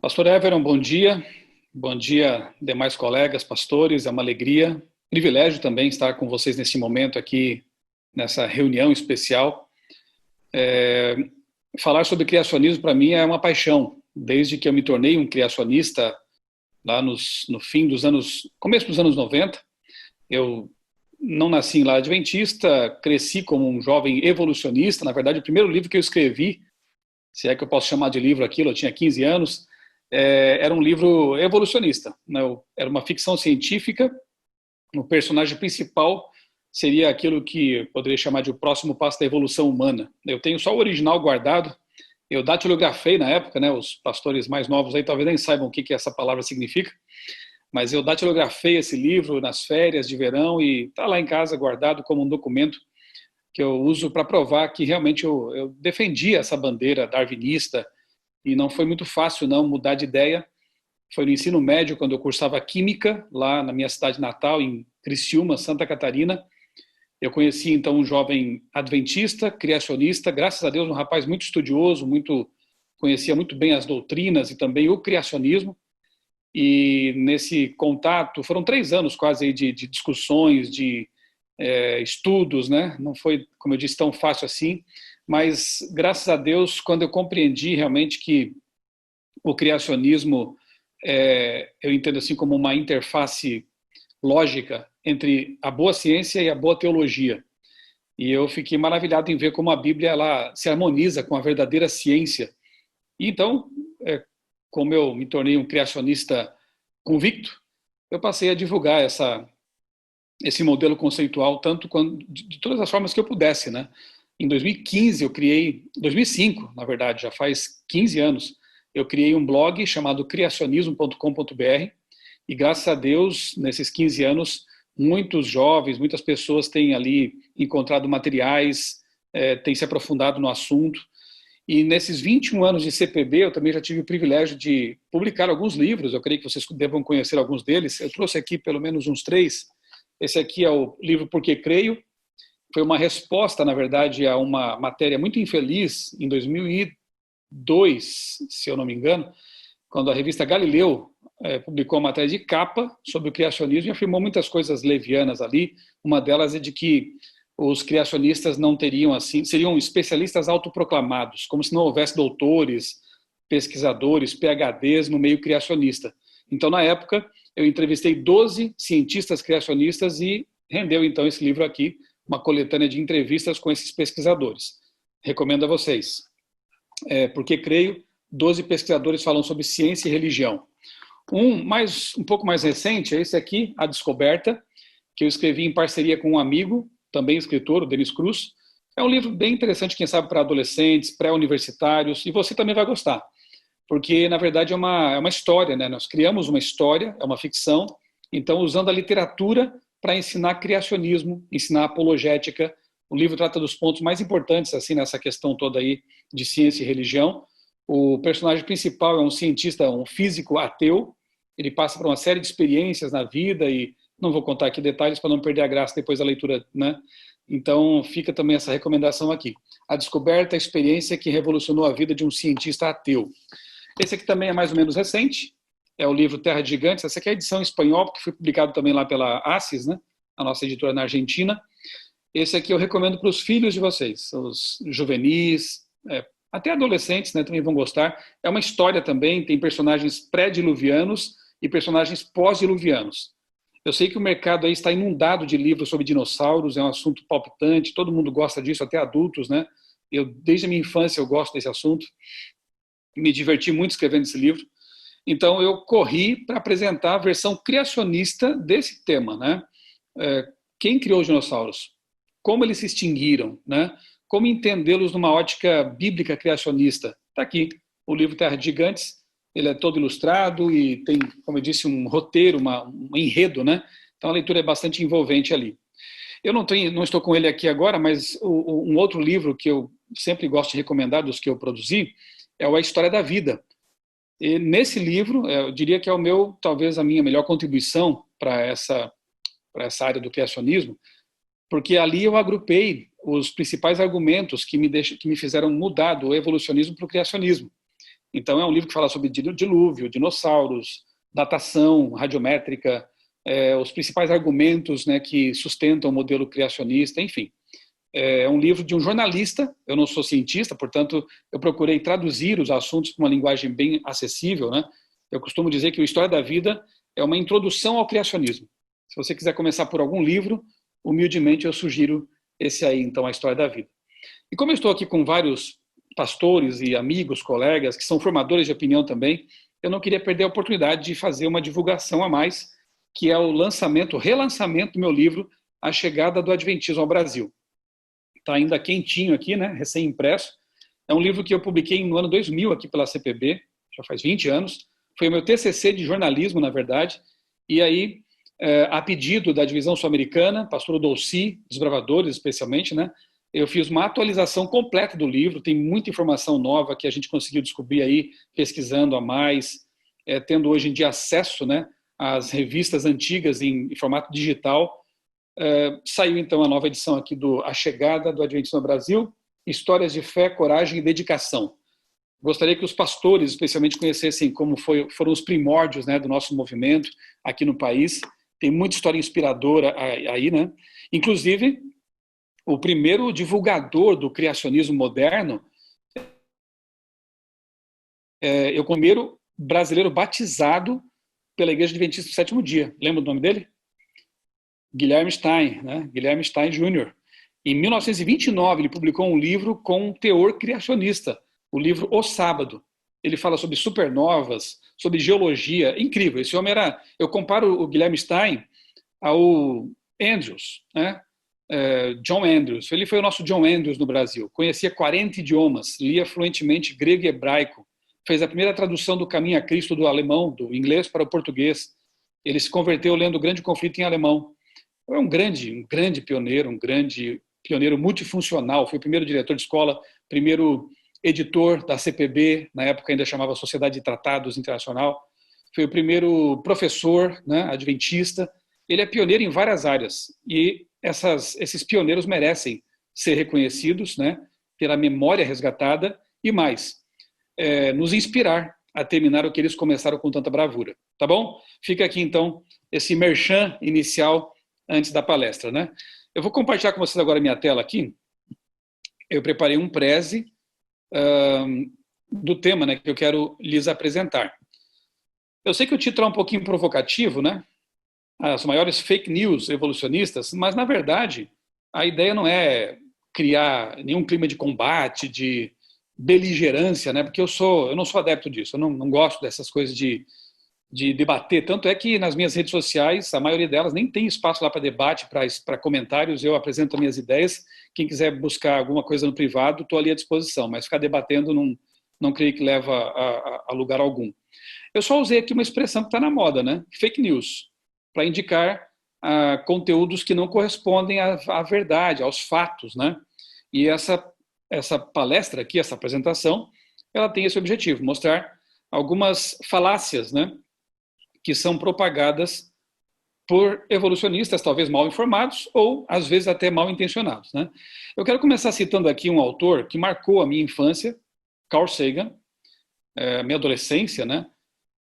Pastor Everton, bom dia. Bom dia, demais colegas, pastores. É uma alegria, privilégio também estar com vocês neste momento aqui, nessa reunião especial. Falar sobre criacionismo para mim é uma paixão. Desde que eu me tornei um criacionista lá no fim dos anos, começo dos anos 90, eu não nasci em lar adventista, cresci como um jovem evolucionista. Na verdade, o primeiro livro que eu escrevi, se é que eu posso chamar de livro aquilo, eu tinha 15 anos, era um livro evolucionista, né? Era uma ficção científica. O personagem principal seria aquilo que eu poderia chamar de o próximo passo da evolução humana. Eu tenho só o original guardado. Eu datilografei na época, né? Os pastores mais novos aí talvez nem saibam o que essa palavra significa, mas eu datilografei esse livro nas férias de verão e está lá em casa guardado como um documento que eu uso para provar que realmente eu defendi essa bandeira darwinista. E não foi muito fácil não mudar de ideia. Foi no ensino médio, quando eu cursava Química, lá na minha cidade natal, em Criciúma, Santa Catarina. Eu conheci então um jovem adventista, criacionista, graças a Deus um rapaz muito estudioso, conhecia muito bem as doutrinas e também o criacionismo. E nesse contato, foram 3 anos quase aí de discussões, de estudos, né? Não foi, como eu disse, tão fácil assim, mas graças a Deus, quando eu compreendi realmente que o criacionismo, eu entendo assim como uma interface lógica entre a boa ciência e a boa teologia. E eu fiquei maravilhado em ver como a Bíblia ela se harmoniza com a verdadeira ciência. E então, como eu me tornei um criacionista convicto, eu passei a divulgar esse modelo conceitual tanto de todas as formas que eu pudesse, né? Em 2015 eu criei, 2005 na verdade, já faz 15 anos, eu criei um blog chamado criacionismo.com.br e graças a Deus, nesses 15 anos, muitos jovens, muitas pessoas têm ali encontrado materiais, têm se aprofundado no assunto. E nesses 21 anos de CPB, eu também já tive o privilégio de publicar alguns livros, eu creio que vocês devam conhecer alguns deles. Eu trouxe aqui pelo menos uns 3. Esse aqui é o livro Porque Creio. Foi uma resposta, na verdade, a uma matéria muito infeliz em 2002, se eu não me engano, quando a revista Galileu publicou uma matéria de capa sobre o criacionismo e afirmou muitas coisas levianas ali. Uma delas é de que os criacionistas não teriam assim, seriam especialistas autoproclamados, como se não houvesse doutores, pesquisadores, PhDs no meio criacionista. Então, na época, eu entrevistei 12 cientistas criacionistas e rendeu então esse livro aqui, uma coletânea de entrevistas com esses pesquisadores. Recomendo a vocês. Porque creio, 12 pesquisadores falam sobre ciência e religião. Um pouco mais recente é esse aqui, A Descoberta, que eu escrevi em parceria com um amigo, também escritor, o Denis Cruz. É um livro bem interessante, quem sabe, para adolescentes, pré-universitários, e você também vai gostar, porque, na verdade, é uma história, né? Nós criamos uma história, é uma ficção, então, usando a literatura para ensinar criacionismo, ensinar apologética. O livro trata dos pontos mais importantes, assim, nessa questão toda aí de ciência e religião. O personagem principal é um cientista, um físico ateu. Ele passa por uma série de experiências na vida e não vou contar aqui detalhes para não perder a graça depois da leitura, né? Então, fica também essa recomendação aqui. A Descoberta, a experiência que revolucionou a vida de um cientista ateu. Esse aqui também é mais ou menos recente, é o livro Terra de Gigantes. Essa aqui é a edição em espanhol, que foi publicado também lá pela Assis, né? A nossa editora na Argentina. Esse aqui eu recomendo para os filhos de vocês, os juvenis, até adolescentes, né, também vão gostar. É uma história também, tem personagens pré-diluvianos e personagens pós-diluvianos. Eu sei que o mercado aí está inundado de livros sobre dinossauros, é um assunto palpitante, todo mundo gosta disso, até adultos, né? Desde a minha infância eu gosto desse assunto, me diverti muito escrevendo esse livro. Então eu corri para apresentar a versão criacionista desse tema, né? Quem criou os dinossauros? Como eles se extinguiram, né? Como entendê-los numa ótica bíblica criacionista? Está aqui o livro Terra de Gigantes. Ele é todo ilustrado e tem, como eu disse, um roteiro, um enredo, né? Então a leitura é bastante envolvente ali. Eu não estou com ele aqui agora, mas um outro livro que eu sempre gosto de recomendar dos que eu produzi é o A História da Vida. E nesse livro, eu diria que é talvez a minha melhor contribuição para essa área do criacionismo, porque ali eu agrupei os principais argumentos que me fizeram mudar do evolucionismo para o criacionismo. Então é um livro que fala sobre dilúvio, dinossauros, datação radiométrica, os principais argumentos, né, que sustentam o modelo criacionista, enfim. É um livro de um jornalista, eu não sou cientista, portanto, eu procurei traduzir os assuntos para uma linguagem bem acessível, né? Eu costumo dizer que o História da Vida é uma introdução ao criacionismo. Se você quiser começar por algum livro, humildemente eu sugiro esse aí, então, A História da Vida. E como eu estou aqui com vários pastores e amigos, colegas, que são formadores de opinião também, eu não queria perder a oportunidade de fazer uma divulgação a mais, que é o relançamento do meu livro, A Chegada do Adventismo ao Brasil. Está ainda quentinho aqui, né, recém-impresso. É um livro que eu publiquei no ano 2000 aqui pela CPB, já faz 20 anos. Foi o meu TCC de jornalismo, na verdade. E aí, a pedido da divisão sul-americana, pastor Dolci, Desbravadores especialmente, né, eu fiz uma atualização completa do livro. Tem muita informação nova que a gente conseguiu descobrir aí, pesquisando a mais, tendo hoje em dia acesso, né, às revistas antigas em formato digital. Saiu então a nova edição aqui do A Chegada do Adventismo no Brasil, Histórias de Fé, Coragem e Dedicação. Gostaria que os pastores, especialmente, conhecessem como foram os primórdios, né, do nosso movimento aqui no país. Tem muita história inspiradora aí, né? Inclusive, o primeiro divulgador do criacionismo moderno, o primeiro brasileiro batizado pela Igreja Adventista do Sétimo Dia. Lembra do nome dele? Guilherme Stein, né? Guilherme Stein Jr. Em 1929, ele publicou um livro com um teor criacionista, o livro O Sábado. Ele fala sobre supernovas, sobre geologia. Incrível. Esse homem era... Eu comparo o Guilherme Stein ao Andrews, né? John Andrews. Ele foi o nosso John Andrews no Brasil. Conhecia 40 idiomas, lia fluentemente grego e hebraico. Fez a primeira tradução do Caminho a Cristo do alemão, do inglês para o português. Ele se converteu lendo O Grande Conflito em alemão. É um grande pioneiro, multifuncional. Foi o primeiro diretor de escola, primeiro editor da CPB, na época ainda chamava Sociedade de Tratados Internacional. Foi o primeiro professor, né, adventista. Ele é pioneiro em várias áreas. E esses pioneiros merecem ser reconhecidos, né, pela memória resgatada e mais, nos inspirar a terminar o que eles começaram com tanta bravura. Tá bom? Fica aqui, então, esse merchan inicial antes da palestra, né? Eu vou compartilhar com vocês agora a minha tela aqui. Eu preparei um preze do tema, né, que eu quero lhes apresentar. Eu sei que o título é um pouquinho provocativo, né? As maiores fake news evolucionistas, mas, na verdade, a ideia não é criar nenhum clima de combate, de beligerância, né? Porque eu não sou adepto disso, eu não gosto dessas coisas de debater. Tanto é que nas minhas redes sociais, a maioria delas nem tem espaço lá para debate, para comentários. Eu apresento as minhas ideias. Quem quiser buscar alguma coisa no privado, estou ali à disposição. Mas ficar debatendo não creio que leva a lugar algum. Eu só usei aqui uma expressão que está na moda, né? Fake news, para indicar conteúdos que não correspondem à verdade, aos fatos, né? E essa palestra aqui, essa apresentação, ela tem esse objetivo, mostrar algumas falácias, né, que são propagadas por evolucionistas, talvez mal informados ou, às vezes, até mal intencionados, né? Eu quero começar citando aqui um autor que marcou a minha infância, Carl Sagan, minha adolescência, né?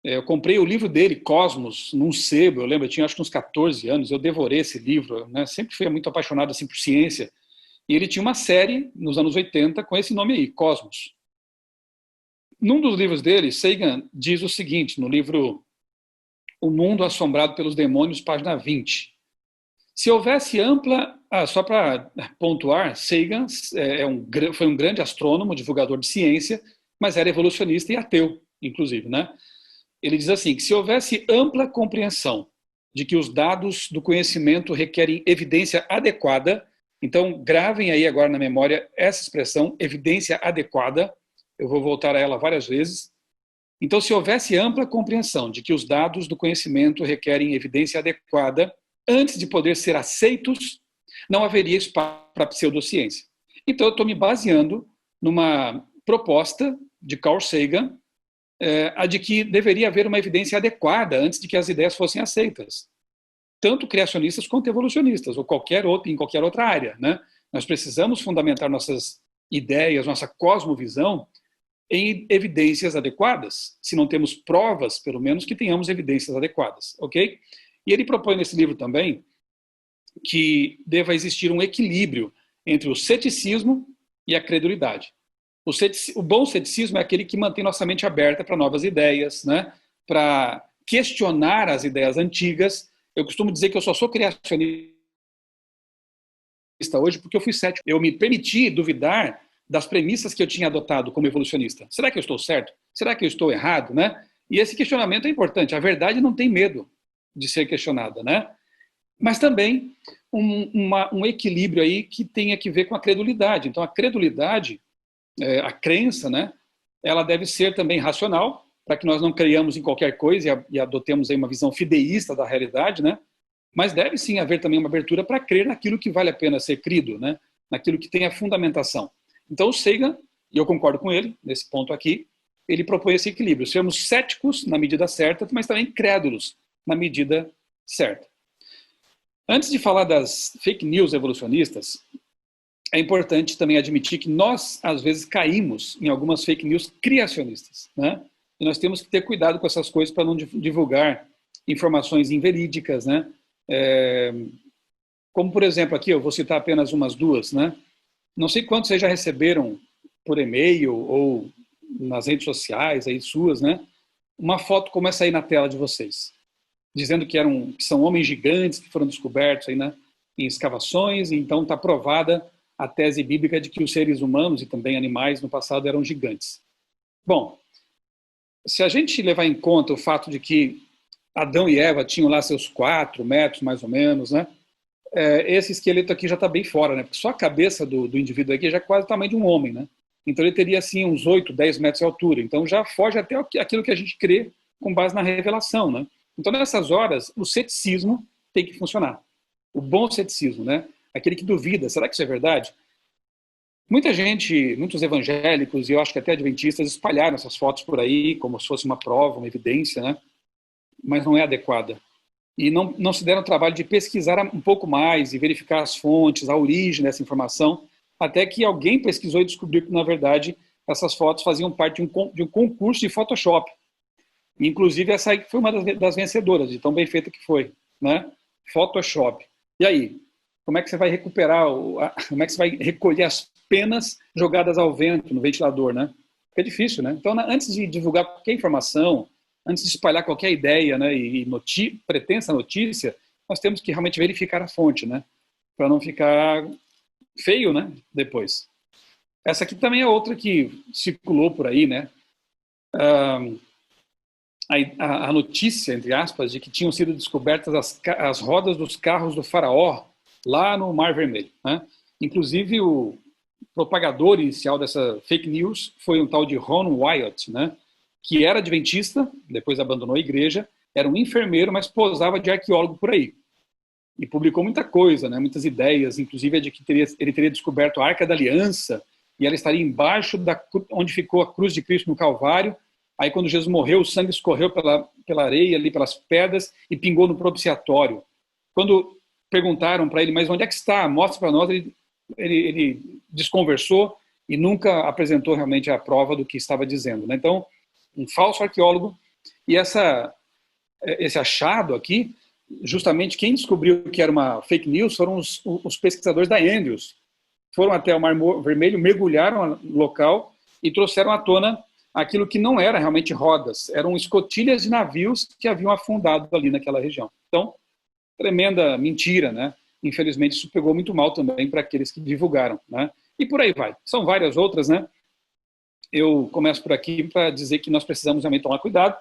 Eu comprei o livro dele, Cosmos, num sebo, eu lembro, eu tinha acho que uns 14 anos, eu devorei esse livro, né? Sempre fui muito apaixonado assim, por ciência, e ele tinha uma série, nos anos 80, com esse nome aí, Cosmos. Num dos livros dele, Sagan diz o seguinte, no livro O Mundo Assombrado pelos Demônios, página 20. Se houvesse ampla... só para pontuar, Sagan foi um grande astrônomo, divulgador de ciência, mas era evolucionista e ateu, inclusive, né? Ele diz assim, que se houvesse ampla compreensão de que os dados do conhecimento requerem evidência adequada, então gravem aí agora na memória essa expressão, evidência adequada, eu vou voltar a ela várias vezes. Então, se houvesse ampla compreensão de que os dados do conhecimento requerem evidência adequada, antes de poder ser aceitos, não haveria espaço para a pseudociência. Então, eu estou me baseando numa proposta de Carl Sagan, a de que deveria haver uma evidência adequada antes de que as ideias fossem aceitas. Tanto criacionistas quanto evolucionistas, ou em qualquer outra área, né? Nós precisamos fundamentar nossas ideias, nossa cosmovisão, em evidências adequadas, se não temos provas, pelo menos que tenhamos evidências adequadas, ok? E ele propõe nesse livro também que deva existir um equilíbrio entre o ceticismo e a credulidade. O bom ceticismo é aquele que mantém nossa mente aberta para novas ideias, né? Para questionar as ideias antigas. Eu costumo dizer que eu só sou criacionista hoje porque eu fui cético. Eu me permiti duvidar das premissas que eu tinha adotado como evolucionista. Será que eu estou certo? Será que eu estou errado, né? E esse questionamento é importante. A verdade não tem medo de ser questionada, né? Mas também um equilíbrio aí que tenha que ver com a credulidade. Então, a credulidade, a crença, né? Ela deve ser também racional, para que nós não creiamos em qualquer coisa e adotemos aí uma visão fideísta da realidade, né? Mas deve sim haver também uma abertura para crer naquilo que vale a pena ser crido, né? Naquilo que tem a fundamentação. Então o Sagan, e eu concordo com ele nesse ponto aqui, ele propõe esse equilíbrio, sermos céticos na medida certa, mas também crédulos na medida certa. Antes de falar das fake news evolucionistas, é importante também admitir que nós, às vezes, caímos em algumas fake news criacionistas, né? E nós temos que ter cuidado com essas coisas para não divulgar informações inverídicas, né? Como, por exemplo, aqui, eu vou citar apenas umas duas, né? Não sei quantos vocês já receberam por e-mail ou nas redes sociais aí suas, né? Uma foto como essa aí na tela de vocês, dizendo que são homens gigantes que foram descobertos aí, né, em escavações, e então está provada a tese bíblica de que os seres humanos e também animais no passado eram gigantes. Bom, se a gente levar em conta o fato de que Adão e Eva tinham lá seus 4 metros, mais ou menos, né? Esse esqueleto aqui já está bem fora, né? Porque só a cabeça do indivíduo aqui já é quase o tamanho de um homem, né? Então ele teria, assim, uns 8, 10 metros de altura. Então já foge até aquilo que a gente crê com base na revelação, né? Então nessas horas, o ceticismo tem que funcionar. O bom ceticismo, né? Aquele que duvida, será que isso é verdade? Muita gente, muitos evangélicos, e eu acho que até adventistas, espalharam essas fotos por aí como se fosse uma prova, uma evidência, né? Mas não é adequada. E não se deram o trabalho de pesquisar um pouco mais e verificar as fontes, a origem dessa informação, até que alguém pesquisou e descobriu que, na verdade, essas fotos faziam parte de um concurso de Photoshop. Inclusive, essa aí foi uma das vencedoras, de tão bem feita que foi, né? Photoshop. E aí? Como é que você vai recuperar, como é que você vai recolher as penas jogadas ao vento, no ventilador, né? É difícil, né? Então, antes de divulgar qualquer informação, antes de espalhar qualquer ideia, né, e pretensa notícia, nós temos que realmente verificar a fonte, né? Para não ficar feio, né? Depois. Essa aqui também é outra que circulou por aí, né? A notícia, entre aspas, de que tinham sido descobertas as rodas dos carros do faraó lá no Mar Vermelho, né? Inclusive, o propagador inicial dessa fake news foi um tal de Ron Wyatt, né? Que era adventista, depois abandonou a igreja, era um enfermeiro, mas posava de arqueólogo por aí. E publicou muita coisa, né? Muitas ideias, inclusive a de que ele teria descoberto a Arca da Aliança, e ela estaria embaixo onde ficou a cruz de Cristo no Calvário. Aí, quando Jesus morreu, o sangue escorreu pela areia, ali pelas pedras, e pingou no propiciatório. Quando perguntaram para ele, mas onde é que está? Mostra para nós. Ele desconversou e nunca apresentou realmente a prova do que estava dizendo, né? Então, um falso arqueólogo. E esse achado aqui, justamente quem descobriu que era uma fake news foram os pesquisadores da Andrews. Foram até o Mar Vermelho, mergulharam no local e trouxeram à tona aquilo que não era realmente rodas, eram escotilhas de navios que haviam afundado ali naquela região. Então, tremenda mentira, né? Infelizmente, isso pegou muito mal também para aqueles que divulgaram, né? E por aí vai. São várias outras, né? Eu começo por aqui para dizer que nós precisamos realmente tomar cuidado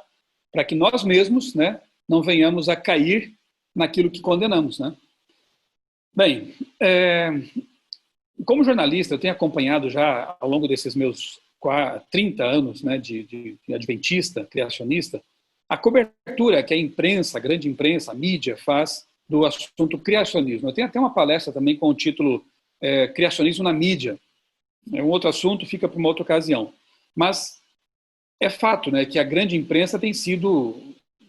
para que nós mesmos, né, não venhamos a cair naquilo que condenamos, né? Bem, como jornalista, eu tenho acompanhado já ao longo desses meus 30 anos, né, de adventista, criacionista, a cobertura que a imprensa, a grande imprensa, a mídia faz do assunto criacionismo. Eu tenho até uma palestra também com o título Criacionismo na Mídia. É um outro assunto, fica para uma outra ocasião. Mas é fato, né, que a grande imprensa tem sido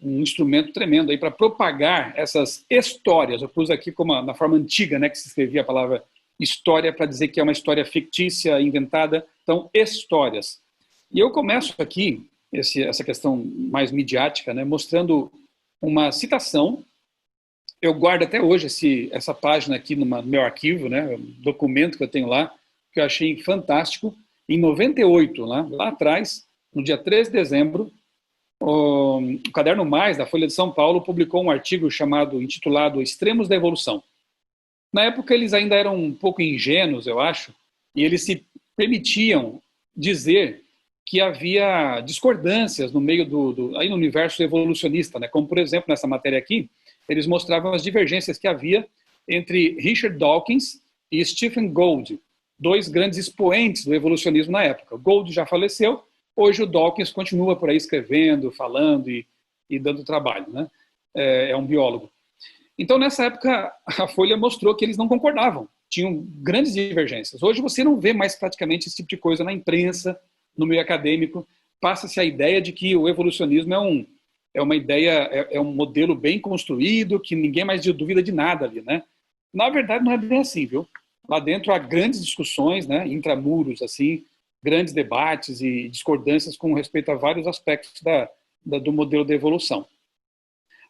um instrumento tremendo aí para propagar essas histórias. Eu pus aqui como na forma antiga, né, que se escrevia a palavra história para dizer que é uma história fictícia, inventada. Então, histórias. E eu começo aqui, essa questão mais midiática, né, mostrando uma citação. Eu guardo até hoje essa página aqui no meu arquivo, né, um documento que eu tenho lá, que eu achei fantástico. Em 98, lá atrás, no dia 13 de dezembro, o Caderno Mais, da Folha de São Paulo, publicou um artigo intitulado Extremos da Evolução. Na época, eles ainda eram um pouco ingênuos, eu acho, e eles se permitiam dizer que havia discordâncias no meio aí no universo evolucionista, né? Como, por exemplo, nessa matéria aqui, eles mostravam as divergências que havia entre Richard Dawkins e Stephen Gould, dois grandes expoentes do evolucionismo na época. O Gould já faleceu, hoje o Dawkins continua por aí escrevendo, falando e dando trabalho, né? É um biólogo. Então, nessa época, a Folha mostrou que eles não concordavam, tinham grandes divergências. Hoje você não vê mais praticamente esse tipo de coisa na imprensa, no meio acadêmico. Passa-se a ideia de que o evolucionismo é uma ideia, é um modelo bem construído, que ninguém mais duvida de nada ali, né? Na verdade, não é bem assim, viu? Lá dentro há grandes discussões, né, intramuros, assim, grandes debates e discordâncias com respeito a vários aspectos do modelo da evolução.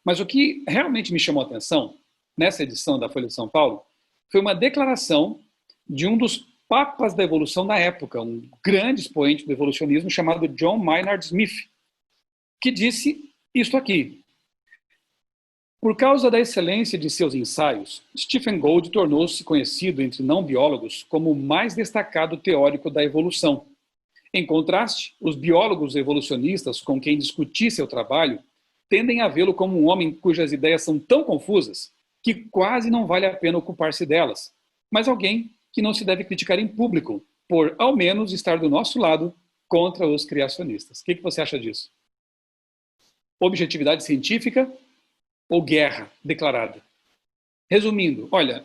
Mas o que realmente me chamou a atenção, nessa edição da Folha de São Paulo, foi uma declaração de um dos papas da evolução da época, um grande expoente do evolucionismo chamado John Maynard Smith, que disse isto aqui: por causa da excelência de seus ensaios, Stephen Gould tornou-se conhecido entre não-biólogos como o mais destacado teórico da evolução. Em contraste, os biólogos evolucionistas com quem discuti seu trabalho tendem a vê-lo como um homem cujas ideias são tão confusas que quase não vale a pena ocupar-se delas, mas alguém que não se deve criticar em público, por, ao menos, estar do nosso lado contra os criacionistas. O que você acha disso? Objetividade científica ou guerra declarada? Resumindo, olha,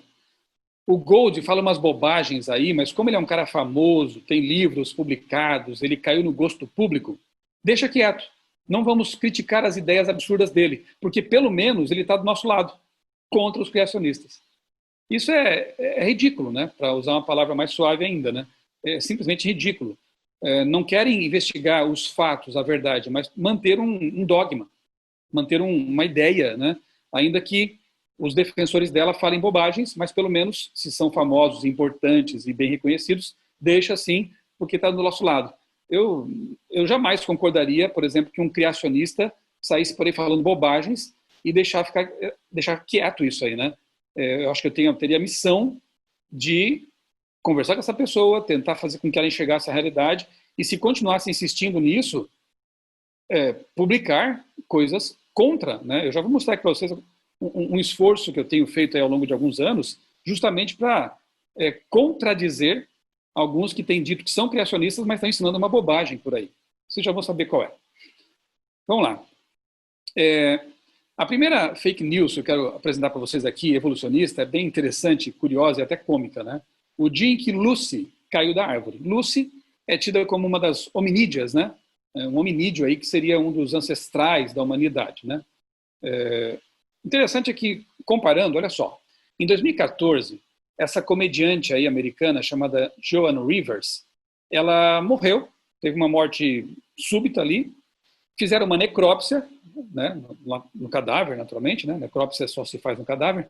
o Gould fala umas bobagens aí, mas como ele é um cara famoso, tem livros publicados, ele caiu no gosto público, deixa quieto. Não vamos criticar as ideias absurdas dele, porque pelo menos ele está do nosso lado, contra os criacionistas. Isso é ridículo, né? Para usar uma palavra mais suave ainda, né? É simplesmente ridículo. Não querem investigar os fatos, a verdade, mas manter um dogma, manter uma ideia, né? Ainda que os defensores dela falem bobagens, mas pelo menos, se são famosos, importantes e bem reconhecidos, deixa assim, porque está do nosso lado. Eu jamais concordaria, por exemplo, que um criacionista saísse por aí falando bobagens e deixar quieto isso aí, né? Eu acho que eu teria a missão de conversar com essa pessoa, tentar fazer com que ela enxergasse a realidade e, se continuasse insistindo nisso, publicar coisas contra, né? Eu já vou mostrar aqui para vocês um esforço que eu tenho feito aí ao longo de alguns anos, justamente para contradizer alguns que têm dito que são criacionistas, mas estão ensinando uma bobagem por aí. Vocês já vão saber qual é. Vamos lá. A primeira fake news que eu quero apresentar para vocês aqui, evolucionista, é bem interessante, curiosa e até cômica, né? O dia em que Lucy caiu da árvore. Lucy é tida como uma das hominídeas, né? Um hominídeo aí que seria um dos ancestrais da humanidade, né? Interessante é que, comparando, olha só, em 2014, essa comediante aí americana chamada Joan Rivers, ela morreu, teve uma morte súbita ali, fizeram uma necrópsia, né, no cadáver, naturalmente, né, necrópsia só se faz no cadáver,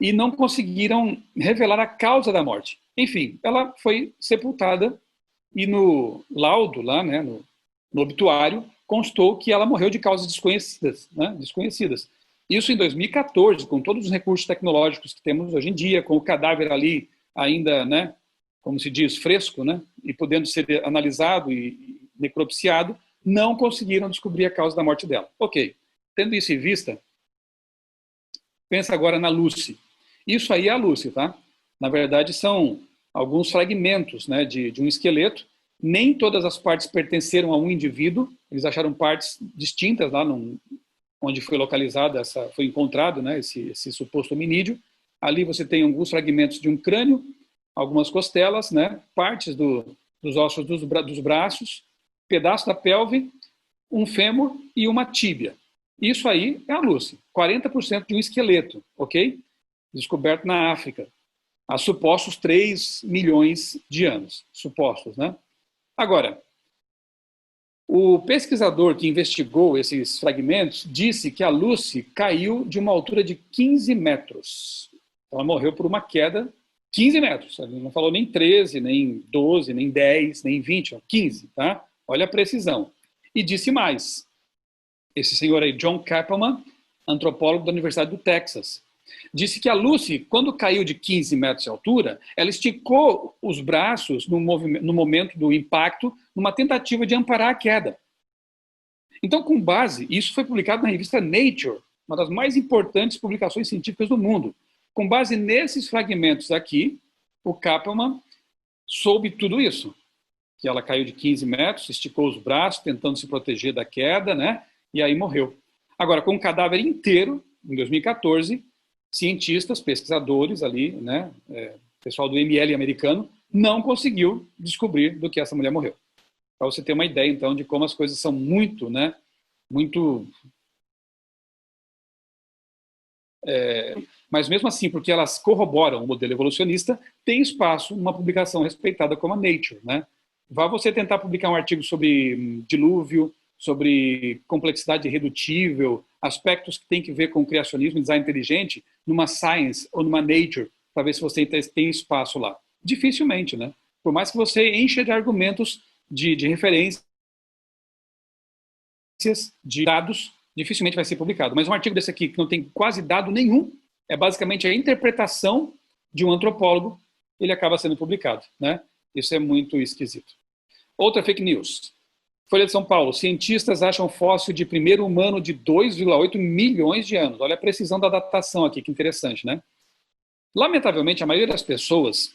e não conseguiram revelar a causa da morte. Enfim, ela foi sepultada e no laudo, lá, né, no obituário, constou que ela morreu de causas desconhecidas, né, desconhecidas. Isso em 2014, com todos os recursos tecnológicos que temos hoje em dia, com o cadáver ali ainda, né, como se diz, fresco, né, e podendo ser analisado e necropsiado, não conseguiram descobrir a causa da morte dela. Ok, tendo isso em vista, pensa agora na Lucy. Isso aí é a Lucy, tá? Na verdade, são alguns fragmentos, né, de um esqueleto. Nem todas as partes pertenceram a um indivíduo, eles acharam partes distintas lá onde foi localizada, foi encontrado, né, esse suposto hominídeo. Ali você tem alguns fragmentos de um crânio, algumas costelas, né, partes dos ossos dos braços, pedaço da pelve, um fêmur e uma tíbia. Isso aí é a Lucy, 40% de um esqueleto, ok? Descoberto na África, há supostos 3 milhões de anos, supostos, né? Agora, O pesquisador que investigou esses fragmentos disse que a Lucy caiu de uma altura de 15 metros. Ela morreu por uma queda 15 metros. Ele não falou nem 13, nem 12, nem 10, nem 20, 15, tá? Olha a precisão. E disse mais. Esse senhor aí, John Kappelman, antropólogo da Universidade do Texas, disse que a Lucy, quando caiu de 15 metros de altura, ela esticou os braços no momento do impacto, numa tentativa de amparar a queda. Então, com base, isso foi publicado na revista Nature, uma das mais importantes publicações científicas do mundo. Com base nesses fragmentos aqui, o Kappelman soube tudo isso. Que ela caiu de 15 metros, esticou os braços, tentando se proteger da queda, né? E aí morreu. Agora, com o cadáver inteiro, em 2014, cientistas, pesquisadores ali, né, pessoal do ML americano, não conseguiu descobrir do que essa mulher morreu. Para você ter uma ideia, então, de como as coisas são muito, né, muito... mas mesmo assim, porque elas corroboram o modelo evolucionista, tem espaço numa publicação respeitada como a Nature, né? Vá você tentar publicar um artigo sobre dilúvio, sobre complexidade irredutível, aspectos que tem que ver com criacionismo e design inteligente, numa Science ou numa Nature, para ver se você tem espaço lá. Dificilmente, né? Por mais que você encha de argumentos, de referências, de dados, dificilmente vai ser publicado. Mas um artigo desse aqui, que não tem quase dado nenhum, é basicamente a interpretação de um antropólogo, ele acaba sendo publicado, né? Isso é muito esquisito. Outra fake news. Folha de São Paulo. Cientistas acham fóssil de primeiro humano de 2,8 milhões de anos. Olha a precisão da datação aqui, que interessante, né? Lamentavelmente, a maioria das pessoas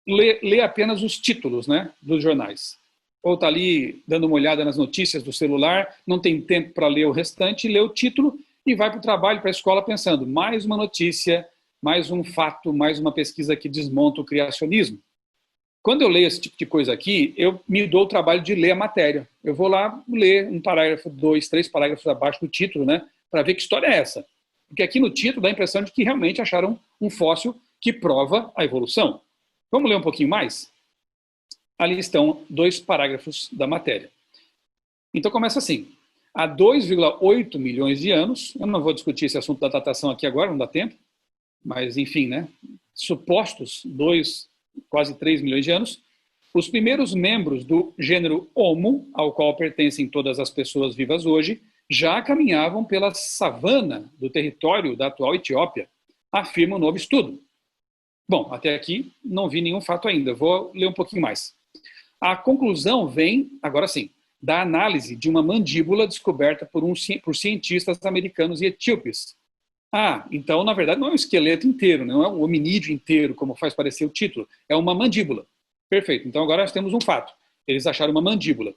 lê apenas os títulos, né, dos jornais. Ou está ali dando uma olhada nas notícias do celular, não tem tempo para ler o restante, lê o título e vai para o trabalho, para a escola, pensando, mais uma notícia, mais um fato, mais uma pesquisa que desmonta o criacionismo. Quando eu leio esse tipo de coisa aqui, eu me dou o trabalho de ler a matéria. Eu vou lá ler um parágrafo, 2, 3 parágrafos abaixo do título, né, para ver que história é essa. Porque aqui no título dá a impressão de que realmente acharam um fóssil que prova a evolução. Vamos ler um pouquinho mais? Ali estão 2 parágrafos da matéria. Então começa assim. Há 2,8 milhões de anos, eu não vou discutir esse assunto da datação aqui agora, não dá tempo, mas enfim, né, supostos 2, quase 3 milhões de anos, os primeiros membros do gênero Homo, ao qual pertencem todas as pessoas vivas hoje, já caminhavam pela savana do território da atual Etiópia, afirma um novo estudo. Bom, até aqui não vi nenhum fato ainda, vou ler um pouquinho mais. A conclusão vem, agora sim, da análise de uma mandíbula descoberta por cientistas americanos e etíopes. Ah, então, na verdade, não é um esqueleto inteiro, não é um hominídeo inteiro, como faz parecer o título, é uma mandíbula. Perfeito, então agora nós temos um fato. Eles acharam uma mandíbula,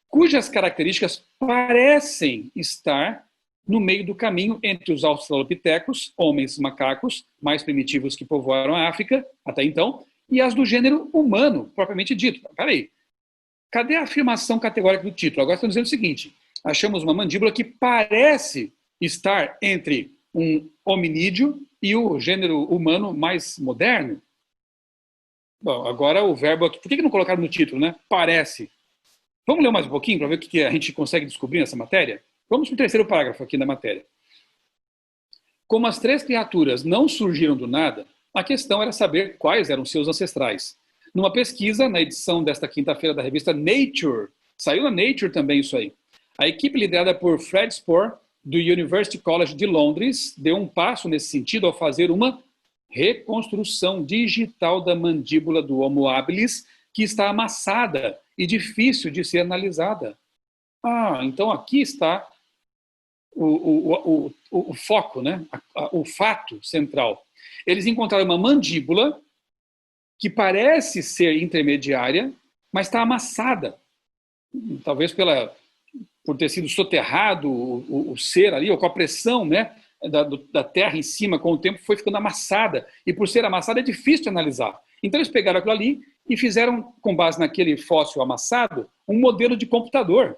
cujas características parecem estar no meio do caminho entre os australopitecos, homens macacos, mais primitivos que povoaram a África, até então, e as do gênero humano, propriamente dito. Peraí, cadê a afirmação categórica do título? Agora estão dizendo o seguinte, achamos uma mandíbula que parece estar entre um hominídeo e o gênero humano mais moderno. Bom, agora o verbo aqui, por que não colocaram no título, né? Parece. Vamos ler mais um pouquinho para ver o que a gente consegue descobrir nessa matéria? Vamos para o 3º parágrafo aqui da matéria. Como as 3 criaturas não surgiram do nada, a questão era saber quais eram seus ancestrais. Numa pesquisa, na edição desta quinta-feira da revista Nature, saiu na Nature também isso aí, a equipe liderada por Fred Spoor, do University College de Londres, deu um passo nesse sentido ao fazer uma reconstrução digital da mandíbula do Homo habilis, que está amassada e difícil de ser analisada. Ah, então aqui está o foco, né? O fato central. Eles encontraram uma mandíbula que parece ser intermediária, mas está amassada. Talvez por ter sido soterrado o ser ali, ou com a pressão, né, da terra em cima, com o tempo foi ficando amassada. E por ser amassada é difícil de analisar. Então eles pegaram aquilo ali e fizeram, com base naquele fóssil amassado, um modelo de computador.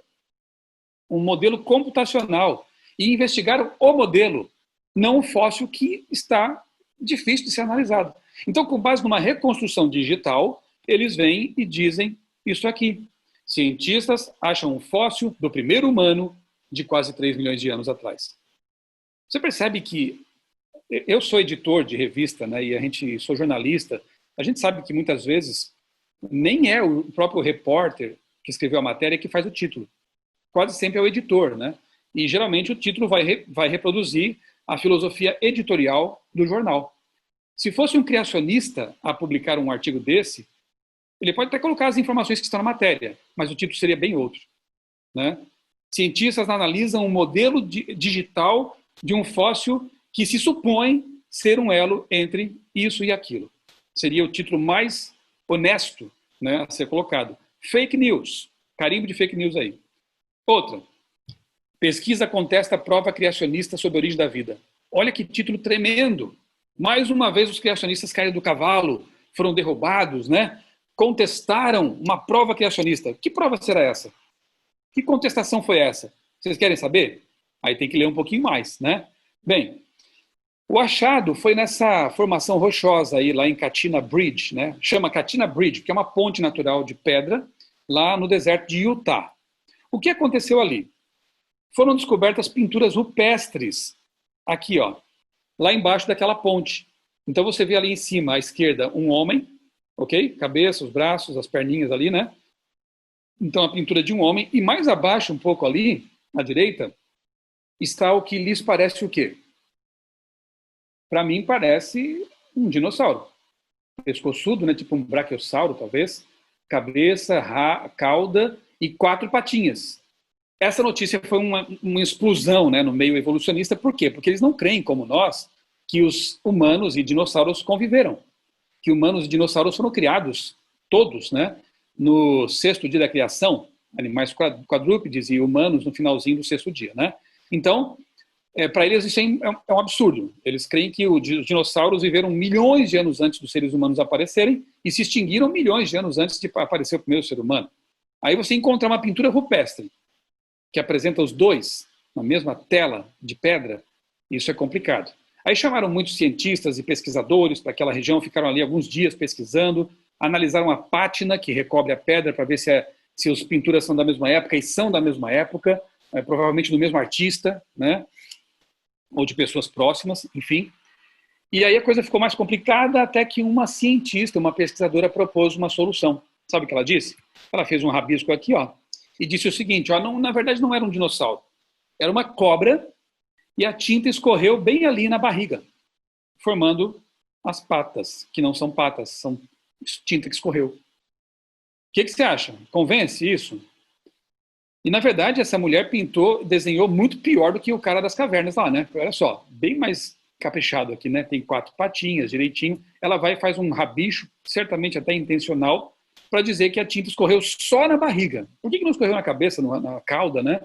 Um modelo computacional. E investigaram o modelo, não o fóssil que está difícil de ser analisado. Então, com base numa reconstrução digital, eles vêm e dizem isso aqui. Cientistas acham um fóssil do primeiro humano de quase 3 milhões de anos atrás. Você percebe que eu sou editor de revista, né, e sou jornalista, a gente sabe que muitas vezes nem é o próprio repórter que escreveu a matéria que faz o título. Quase sempre é o editor, né? E geralmente o título vai reproduzir a filosofia editorial do jornal. Se fosse um criacionista a publicar um artigo desse, ele pode até colocar as informações que estão na matéria, mas o título seria bem outro, né? Cientistas analisam um modelo digital de um fóssil que se supõe ser um elo entre isso e aquilo. Seria o título mais honesto, né, a ser colocado. Fake news, carimbo de fake news aí. Outra, pesquisa contesta a prova criacionista sobre a origem da vida. Olha que título tremendo. Mais uma vez os criacionistas caíram do cavalo, foram derrubados, né? Contestaram uma prova criacionista. Que prova será essa? Que contestação foi essa? Vocês querem saber? Aí tem que ler um pouquinho mais, né? Bem, o achado foi nessa formação rochosa aí, lá em Katina Bridge, né? Chama Katina Bridge, porque é uma ponte natural de pedra lá no deserto de Utah. O que aconteceu ali? Foram descobertas pinturas rupestres, aqui, ó, lá embaixo daquela ponte. Então você vê ali em cima, à esquerda, um homem, ok? Cabeça, os braços, as perninhas ali, né? Então a pintura de um homem. E mais abaixo, um pouco ali, à direita, está o que lhes parece o quê? Para mim parece um dinossauro. Pescoçudo, né? Tipo um brachiosauro, talvez. Cabeça, cauda e 4 patinhas. Essa notícia foi uma explosão, né, no meio evolucionista. Por quê? Porque eles não creem, como nós, que os humanos e dinossauros conviveram. Que humanos e dinossauros foram criados, todos, né, no 6º dia da criação, animais quadrúpedes e humanos no finalzinho do 6º dia. Né? Então, para eles isso é um absurdo. Eles creem que os dinossauros viveram milhões de anos antes dos seres humanos aparecerem e se extinguiram milhões de anos antes de aparecer o primeiro ser humano. Aí você encontra uma pintura rupestre que apresenta os dois na mesma tela de pedra, isso é complicado. Aí chamaram muitos cientistas e pesquisadores para aquela região, ficaram ali alguns dias pesquisando, analisaram a pátina que recobre a pedra para ver se as pinturas são da mesma época, e são da mesma época, provavelmente do mesmo artista, né? Ou de pessoas próximas, enfim. E aí a coisa ficou mais complicada até que uma cientista, uma pesquisadora, propôs uma solução. Sabe o que ela disse? Ela fez um rabisco aqui, ó, e disse o seguinte, ó, não, na verdade não era um dinossauro, era uma cobra, e a tinta escorreu bem ali na barriga, formando as patas, que não são patas, são tinta que escorreu. O que você acha? Convence isso? E, na verdade, essa mulher desenhou muito pior do que o cara das cavernas lá, né? Olha só, bem mais caprichado aqui, né? Tem 4 patinhas, direitinho. Ela vai e faz um rabicho, certamente até intencional, para dizer que a tinta escorreu só na barriga. Por que não escorreu na cabeça, na cauda, né?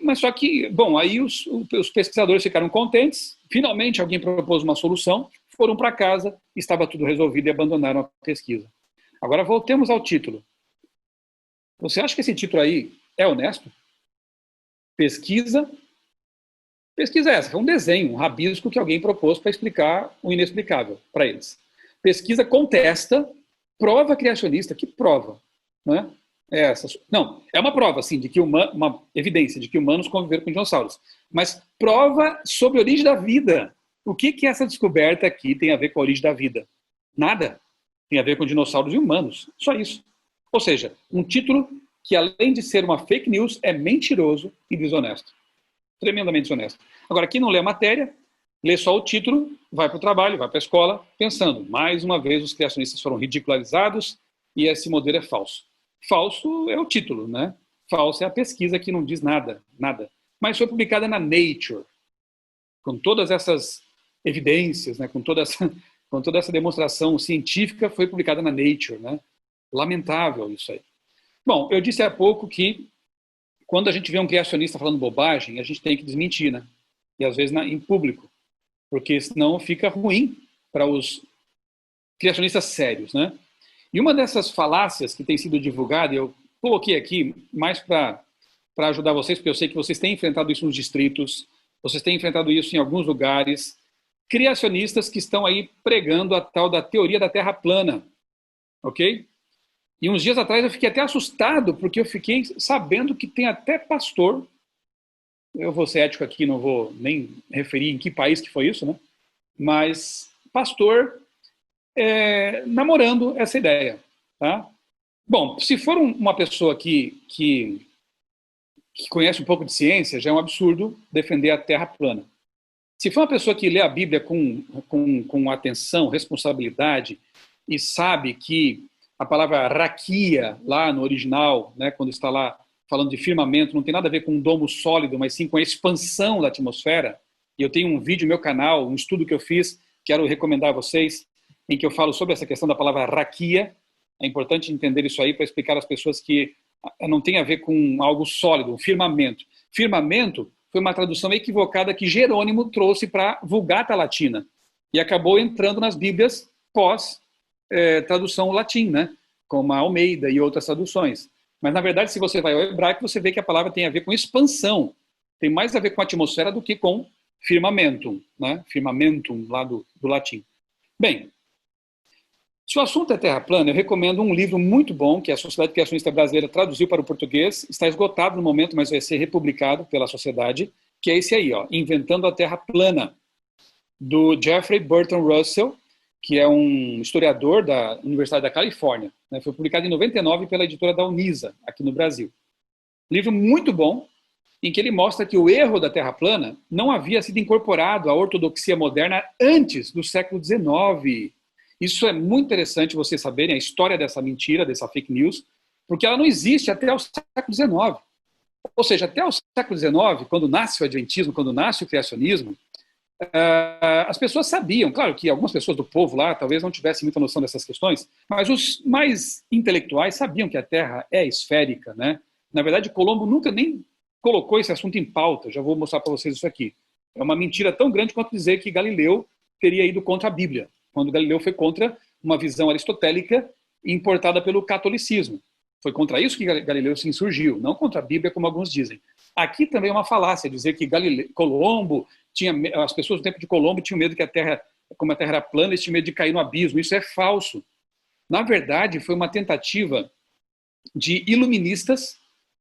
Mas só que, bom, aí os pesquisadores ficaram contentes, finalmente alguém propôs uma solução, foram para casa, estava tudo resolvido e abandonaram a pesquisa. Agora voltemos ao título. Você acha que esse título aí é honesto? Pesquisa essa, é um desenho, um rabisco que alguém propôs para explicar o inexplicável para eles. Pesquisa contesta, prova criacionista, que prova, né? Não, é uma prova, sim, de que uma evidência de que humanos conviveram com dinossauros. Mas prova sobre a origem da vida. O que essa descoberta aqui tem a ver com a origem da vida? Nada. Tem a ver com dinossauros e humanos. Só isso. Ou seja, um título que, além de ser uma fake news, é mentiroso e desonesto. Tremendamente desonesto. Agora, quem não lê a matéria, lê só o título, vai para o trabalho, vai para a escola, pensando, mais uma vez os criacionistas foram ridicularizados e esse modelo é falso. Falso é o título, né? Falso é a pesquisa que não diz nada, nada. Mas foi publicada na Nature, com todas essas evidências, né? com toda essa demonstração científica, foi publicada na Nature, né? Lamentável isso aí. Bom, eu disse há pouco que quando a gente vê um criacionista falando bobagem, a gente tem que desmentir, né? E às vezes em público, porque senão fica ruim para os criacionistas sérios, né? E uma dessas falácias que tem sido divulgada, eu coloquei aqui mais para ajudar vocês, porque eu sei que vocês têm enfrentado isso nos distritos, vocês têm enfrentado isso em alguns lugares, criacionistas que estão aí pregando a tal da teoria da Terra plana, ok? E uns dias atrás eu fiquei até assustado, porque eu fiquei sabendo que tem até pastor, eu vou ser ético aqui, não vou nem referir em que país que foi isso, né? Mas pastor namorando essa ideia, tá? Bom, se for uma pessoa que conhece um pouco de ciência, já é um absurdo defender a Terra plana. Se for uma pessoa que lê a Bíblia com atenção, responsabilidade, e sabe que a palavra raquia, lá no original, né, quando está lá falando de firmamento, não tem nada a ver com um domo sólido, mas sim com a expansão da atmosfera, e eu tenho um vídeo no meu canal, um estudo que eu fiz, quero recomendar a vocês, em que eu falo sobre essa questão da palavra raquia. É importante entender isso aí para explicar às pessoas que não tem a ver com algo sólido, um firmamento. Firmamento foi uma tradução equivocada que Jerônimo trouxe para a Vulgata Latina e acabou entrando nas Bíblias pós tradução latim, né? Como a Almeida e outras traduções. Mas, na verdade, se você vai ao hebraico, você vê que a palavra tem a ver com expansão. Tem mais a ver com a atmosfera do que com firmamentum, né? Firmamentum, lá do latim. Bem, se o assunto é terra plana, eu recomendo um livro muito bom que a Sociedade Criacionista Brasileira traduziu para o português, está esgotado no momento, mas vai ser republicado pela sociedade, que é esse aí, ó, Inventando a Terra Plana, do Jeffrey Burton Russell, que é um historiador da Universidade da Califórnia. Né? Foi publicado em 99 pela editora da Unisa, aqui no Brasil. Livro muito bom, em que ele mostra que o erro da Terra plana não havia sido incorporado à ortodoxia moderna antes do século XIX. Isso é muito interessante vocês saberem a história dessa mentira, dessa fake news, porque ela não existe até o século XIX. Ou seja, até o século XIX, quando nasce o Adventismo, quando nasce o criacionismo, as pessoas sabiam, claro que algumas pessoas do povo lá talvez não tivessem muita noção dessas questões, mas os mais intelectuais sabiam que a Terra é esférica, né? Na verdade, Colombo nunca nem colocou esse assunto em pauta, já vou mostrar para vocês isso aqui. É uma mentira tão grande quanto dizer que Galileu teria ido contra a Bíblia, quando Galileu foi contra uma visão aristotélica importada pelo catolicismo. Foi contra isso que Galileu se insurgiu, não contra a Bíblia, como alguns dizem. Aqui também é uma falácia dizer que Colombo as pessoas no tempo de Colombo tinham medo que a Terra, como a Terra era plana, eles tinham medo de cair no abismo. Isso é falso. Na verdade, foi uma tentativa de iluministas,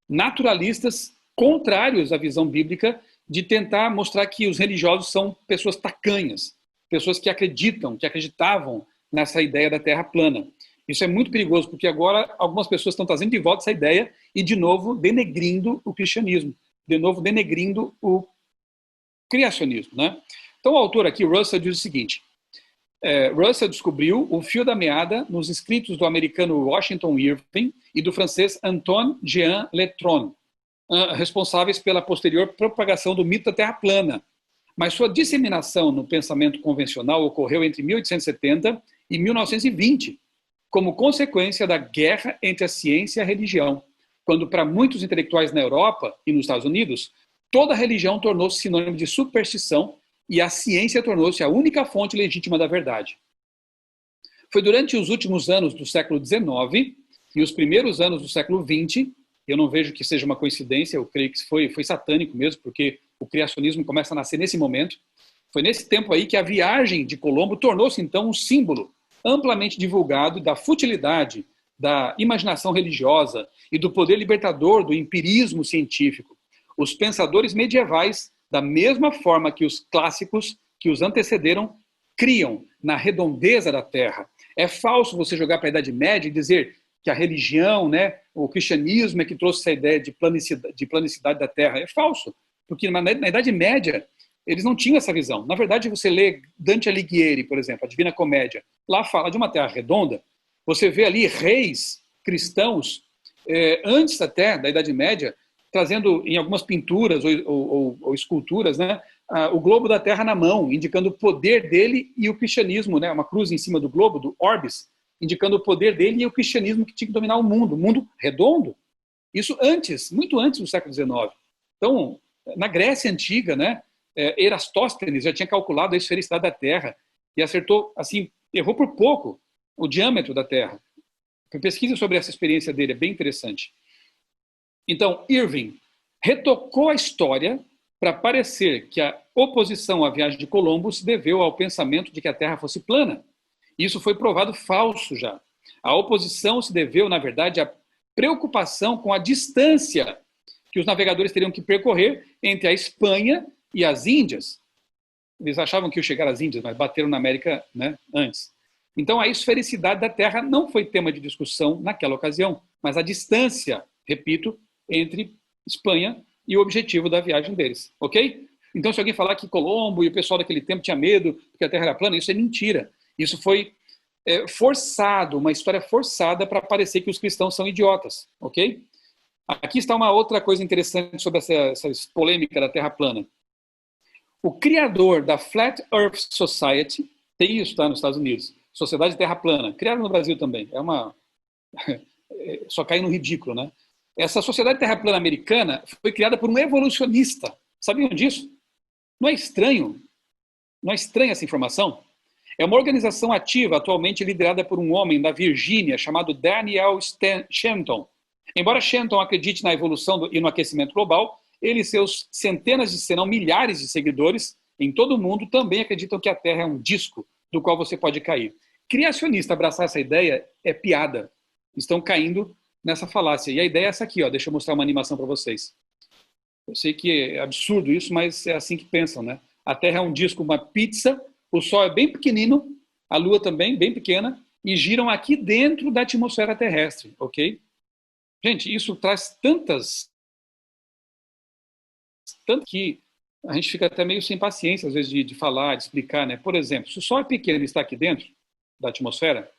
naturalistas, contrários à visão bíblica, de tentar mostrar que os religiosos são pessoas tacanhas, pessoas que acreditavam nessa ideia da Terra plana. Isso é muito perigoso, porque agora algumas pessoas estão trazendo de volta essa ideia e, de novo, denegrindo o cristianismo, de novo, denegrindo o criacionismo, né? Então, o autor aqui, Russell, diz o seguinte: Russell descobriu o fio da meada nos escritos do americano Washington Irving e do francês Antoine Jean Letron, responsáveis pela posterior propagação do mito da Terra plana. Mas sua disseminação no pensamento convencional ocorreu entre 1870 e 1920, como consequência da guerra entre a ciência e a religião, quando, para muitos intelectuais na Europa e nos Estados Unidos, toda religião tornou-se sinônimo de superstição e a ciência tornou-se a única fonte legítima da verdade. Foi durante os últimos anos do século XIX e os primeiros anos do século XX, eu não vejo que seja uma coincidência, eu creio que foi satânico mesmo, porque o criacionismo começa a nascer nesse momento. Foi nesse tempo aí que a viagem de Colombo tornou-se então um símbolo amplamente divulgado da futilidade, da imaginação religiosa e do poder libertador do empirismo científico. Os pensadores medievais, da mesma forma que os clássicos que os antecederam, criam na redondeza da Terra. É falso você jogar para a Idade Média e dizer que a religião, né, o cristianismo é que trouxe essa ideia de planicidade da Terra. É falso, porque na Idade Média eles não tinham essa visão. Na verdade, você lê Dante Alighieri, por exemplo, a Divina Comédia, lá fala de uma Terra redonda. Você vê ali reis cristãos, antes até da Idade Média, trazendo em algumas pinturas ou esculturas, né, o globo da Terra na mão, indicando o poder dele e o cristianismo, né, uma cruz em cima do globo, do orbis, indicando o poder dele e o cristianismo que tinha que dominar o mundo redondo. Isso antes, muito antes do século XIX. Então, na Grécia Antiga, né, Erastóstenes já tinha calculado a esfericidade da Terra e acertou, assim, errou por pouco o diâmetro da Terra. Pesquisa sobre essa experiência dele, é bem interessante. Então, Irving retocou a história para parecer que a oposição à viagem de Colombo se deveu ao pensamento de que a Terra fosse plana. Isso foi provado falso já. A oposição se deveu, na verdade, à preocupação com a distância que os navegadores teriam que percorrer entre a Espanha e as Índias. Eles achavam que iam chegar às Índias, mas bateram na América, né, antes. Então, a esfericidade da Terra não foi tema de discussão naquela ocasião, mas a distância, repito, entre Espanha e o objetivo da viagem deles, ok? Então, se alguém falar que Colombo e o pessoal daquele tempo tinha medo porque a Terra era plana, isso é mentira. Isso foi forçado, uma história forçada para parecer que os cristãos são idiotas, ok? Aqui está uma outra coisa interessante sobre essa polêmica da Terra plana. O criador da Flat Earth Society, tem isso, tá, nos Estados Unidos, Sociedade Terra Plana, criado no Brasil também, só cai no ridículo, né? Essa Sociedade Terra Plana americana foi criada por um evolucionista. Sabiam disso? Não é estranho? Não é estranha essa informação? É uma organização ativa atualmente liderada por um homem da Virgínia chamado Daniel Shenton. Embora Shenton acredite na evolução e no aquecimento global, ele e seus centenas de, se não milhares de seguidores em todo o mundo também acreditam que a Terra é um disco do qual você pode cair. Criacionista abraçar essa ideia é piada. Estão caindo nessa falácia. E a ideia é essa aqui, ó. Deixa eu mostrar uma animação para vocês. Eu sei que é absurdo isso, mas é assim que pensam, né? A Terra é um disco, uma pizza, o Sol é bem pequenino, a Lua também, bem pequena, e giram aqui dentro da atmosfera terrestre, ok? Gente, isso traz tanto que a gente fica até meio sem paciência, às vezes, de falar, de explicar, né? Por exemplo, se o Sol é pequeno e está aqui dentro da atmosfera,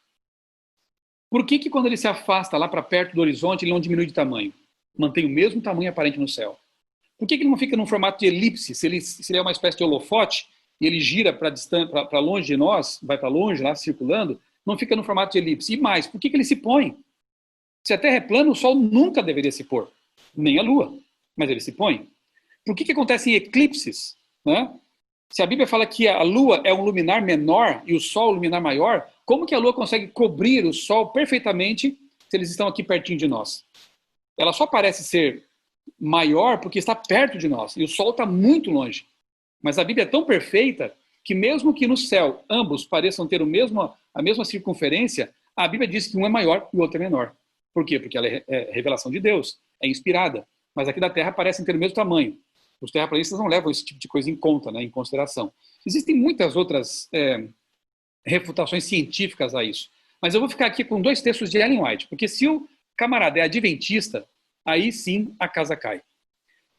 por que quando ele se afasta lá para perto do horizonte, ele não diminui de tamanho? Mantém o mesmo tamanho aparente no céu. Por que ele não fica num formato de elipse? Se ele é uma espécie de holofote e ele gira para longe de nós, vai para longe lá circulando, não fica no formato de elipse. E mais, por que ele se põe? Se a Terra é plana, o Sol nunca deveria se pôr, nem a Lua, mas ele se põe. Por que acontecem eclipses? Né? Se a Bíblia fala que a Lua é um luminar menor e o Sol é um luminar maior, como que a Lua consegue cobrir o Sol perfeitamente se eles estão aqui pertinho de nós? Ela só parece ser maior porque está perto de nós e o Sol está muito longe. Mas a Bíblia é tão perfeita que mesmo que no céu ambos pareçam ter a mesma circunferência, a Bíblia diz que um é maior e o outro é menor. Por quê? Porque ela é revelação de Deus, é inspirada. Mas aqui da Terra parecem ter o mesmo tamanho. Os terraplanistas não levam esse tipo de coisa em conta, né, em consideração. Existem muitas outras refutações científicas a isso. Mas eu vou ficar aqui com 2 textos de Ellen White, porque se o camarada é adventista, aí sim a casa cai.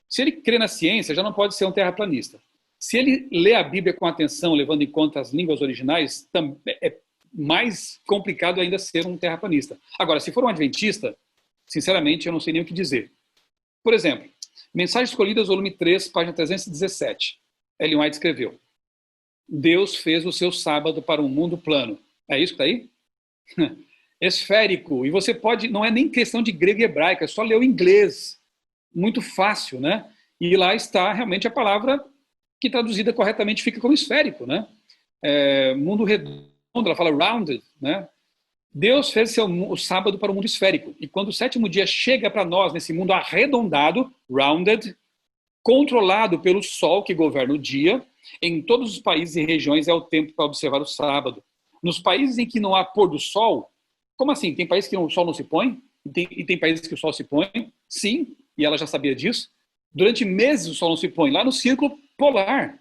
Se ele crê na ciência, já não pode ser um terraplanista. Se ele lê a Bíblia com atenção, levando em conta as línguas originais, é mais complicado ainda ser um terraplanista. Agora, se for um adventista, sinceramente, eu não sei nem o que dizer. Por exemplo, Mensagens Escolhidas, volume 3, página 317. Ellen White escreveu: Deus fez o seu sábado para um mundo plano. É isso que está aí? Esférico. E você pode, não é nem questão de grego e hebraico, é só ler o inglês. Muito fácil, né? E lá está realmente a palavra que traduzida corretamente fica como esférico, né? Mundo redondo, ela fala rounded, né? Deus fez o sábado para o mundo esférico. E quando o 7º dia chega para nós, nesse mundo arredondado, rounded, controlado pelo sol que governa o dia, em todos os países e regiões é o tempo para observar o sábado. Nos países em que não há pôr do sol, como assim? Tem países que o sol não se põe? E tem países que o sol se põe? Sim, e ela já sabia disso. Durante meses o sol não se põe, lá no círculo polar.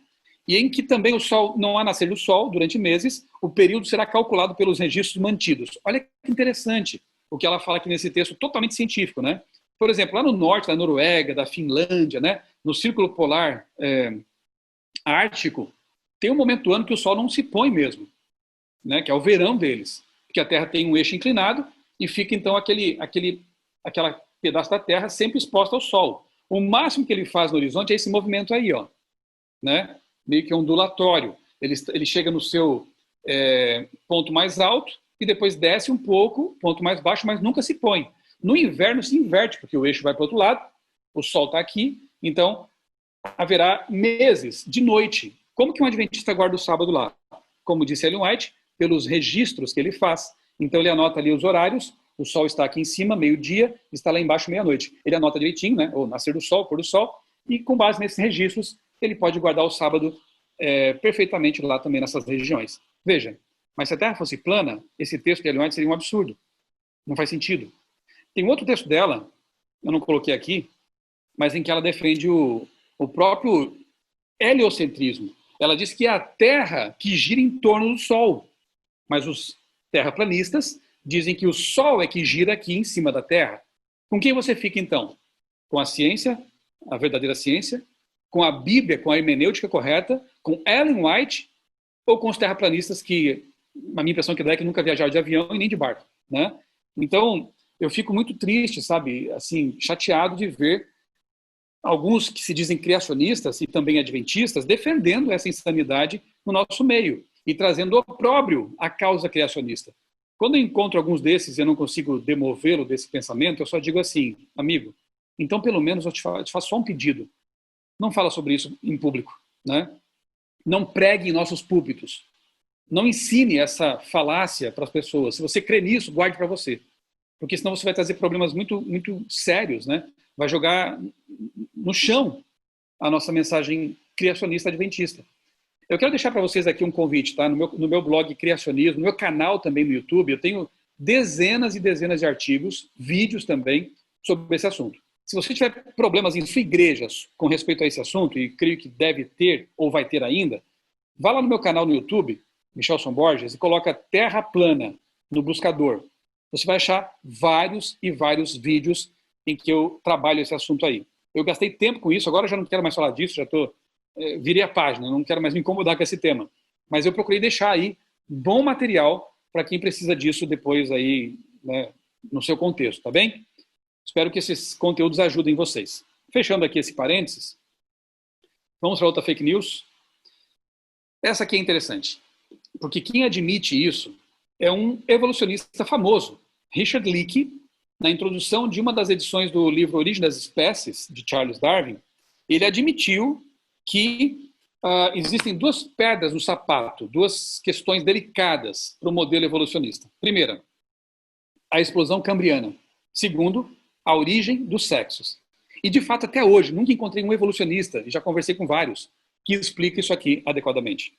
E em que também o sol não há nascer do sol durante meses, o período será calculado pelos registros mantidos. Olha que interessante o que ela fala aqui nesse texto, totalmente científico, né? Por exemplo, lá no norte da Noruega, da Finlândia, né, no círculo polar ártico, tem um momento do ano que o sol não se põe mesmo, né, que é o verão deles, porque a Terra tem um eixo inclinado e fica então aquela pedaço da Terra sempre exposta ao sol. O máximo que ele faz no horizonte é esse movimento aí, ó, né? Meio que ondulatório. Ele chega no seu ponto mais alto e depois desce um pouco, ponto mais baixo, mas nunca se põe. No inverno se inverte, porque o eixo vai para o outro lado, o sol está aqui, então haverá meses de noite. Como que um adventista guarda o sábado lá? Como disse Ellen White, pelos registros que ele faz. Então ele anota ali os horários, o sol está aqui em cima, meio-dia, está lá embaixo, meia-noite. Ele anota direitinho, né? O nascer do sol, pôr do sol, e com base nesses registros, ele pode guardar o sábado perfeitamente lá também nessas regiões. Veja, Mas se a Terra fosse plana, esse texto de Ellen White seria um absurdo. Não faz sentido. Tem um outro texto dela, eu não coloquei aqui, mas em que ela defende o próprio heliocentrismo. Ela diz que é a Terra que gira em torno do Sol, mas os terraplanistas dizem que o Sol é que gira aqui em cima da Terra. Com quem você fica, então? Com a ciência, a verdadeira ciência, com a Bíblia, com a hermenêutica correta, com Ellen White, ou com os terraplanistas que, a minha impressão é que nunca viajaram de avião e nem de barco, né? Então, eu fico muito triste, sabe, assim, chateado de ver alguns que se dizem criacionistas e também adventistas defendendo essa insanidade no nosso meio e trazendo opróbrio à causa criacionista. Quando eu encontro alguns desses e eu não consigo demovê-lo desse pensamento, eu só digo assim, amigo, então pelo menos eu te faço só um pedido. Não fala sobre isso em público, né? Não pregue em nossos púlpitos. Não ensine essa falácia para as pessoas. Se você crê nisso, guarde para você. Porque senão você vai trazer problemas muito, muito sérios, né? Vai jogar no chão a nossa mensagem criacionista adventista. Eu quero deixar para vocês aqui um convite, tá? No meu blog Criacionismo, no meu canal também no YouTube, eu tenho dezenas e dezenas de artigos, vídeos também, sobre esse assunto. Se você tiver problemas em sua igreja com respeito a esse assunto, e creio que deve ter ou vai ter ainda, vá lá no meu canal no YouTube, Michelson Borges, e coloca Terra Plana no buscador. Você vai achar vários e vários vídeos em que eu trabalho esse assunto aí. Eu gastei tempo com isso, agora já não quero mais falar disso, virei a página, não quero mais me incomodar com esse tema. Mas eu procurei deixar aí bom material para quem precisa disso depois aí, né, no seu contexto, tá bem? Espero que esses conteúdos ajudem vocês. Fechando aqui esse parênteses, vamos para outra fake news. Essa aqui é interessante, porque quem admite isso é um evolucionista famoso, Richard Leakey, na introdução de uma das edições do livro Origem das Espécies, de Charles Darwin, ele admitiu que existem duas pedras no sapato, duas questões delicadas para o modelo evolucionista. Primeira, a explosão cambriana. Segundo, a origem dos sexos. E, de fato, até hoje, nunca encontrei um evolucionista, e já conversei com vários, que explique isso aqui adequadamente.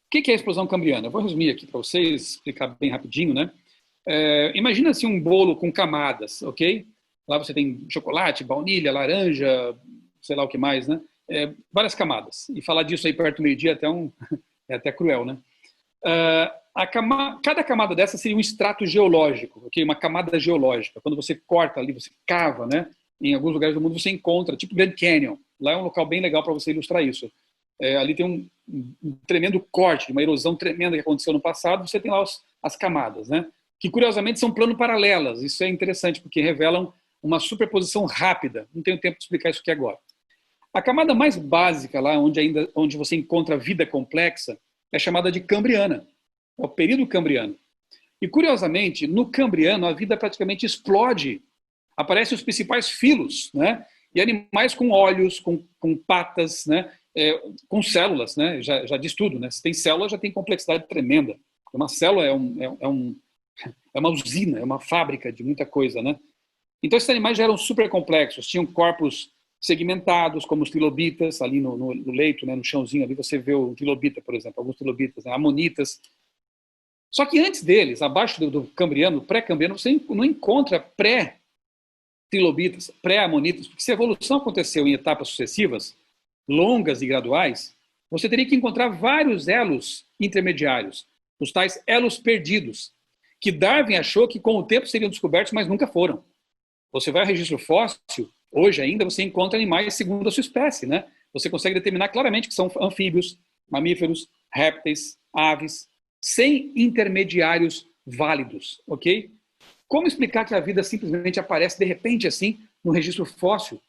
O que é a explosão cambriana? Eu vou resumir aqui para vocês, explicar bem rapidinho, né? Imagina assim um bolo com camadas, ok? Lá você tem chocolate, baunilha, laranja, sei lá o que mais, né? Várias camadas. E falar disso aí perto do meio-dia é até cruel, né? Cada camada dessa seria um extrato geológico, ok? Uma camada geológica. Quando você corta ali, você cava, né? Em alguns lugares do mundo você encontra, tipo Grand Canyon. Lá é um local bem legal para você ilustrar isso. Ali tem um tremendo corte, uma erosão tremenda que aconteceu no passado. Você tem lá as camadas, né? Que curiosamente são plano paralelas. Isso é interessante porque revelam uma superposição rápida. Não tenho tempo de explicar isso aqui agora. A camada mais básica lá, onde você encontra vida complexa, é chamada de Cambriana, é o período Cambriano. E curiosamente, no Cambriano a vida praticamente explode. Aparecem os principais filos, né? E animais com olhos, com patas, né? Com células, né? Já diz tudo, né? Se tem célula, já tem complexidade tremenda. Uma célula é uma usina, é uma fábrica de muita coisa, né? Então esses animais já eram super complexos, tinham corpos segmentados, como os trilobitas, ali no leito, né, no chãozinho ali você vê o trilobita, por exemplo, alguns trilobitas, né, amonitas. Só que antes deles, abaixo do Cambriano, pré-Cambriano, você não encontra pré-trilobitas, pré-amonitas, porque se a evolução aconteceu em etapas sucessivas, longas e graduais, você teria que encontrar vários elos intermediários, os tais elos perdidos, que Darwin achou que com o tempo seriam descobertos, mas nunca foram. Você vai ao registro fóssil, hoje ainda você encontra animais segundo a sua espécie, né? Você consegue determinar claramente que são anfíbios, mamíferos, répteis, aves, sem intermediários válidos, ok? Como explicar que a vida simplesmente aparece de repente assim no registro fóssil,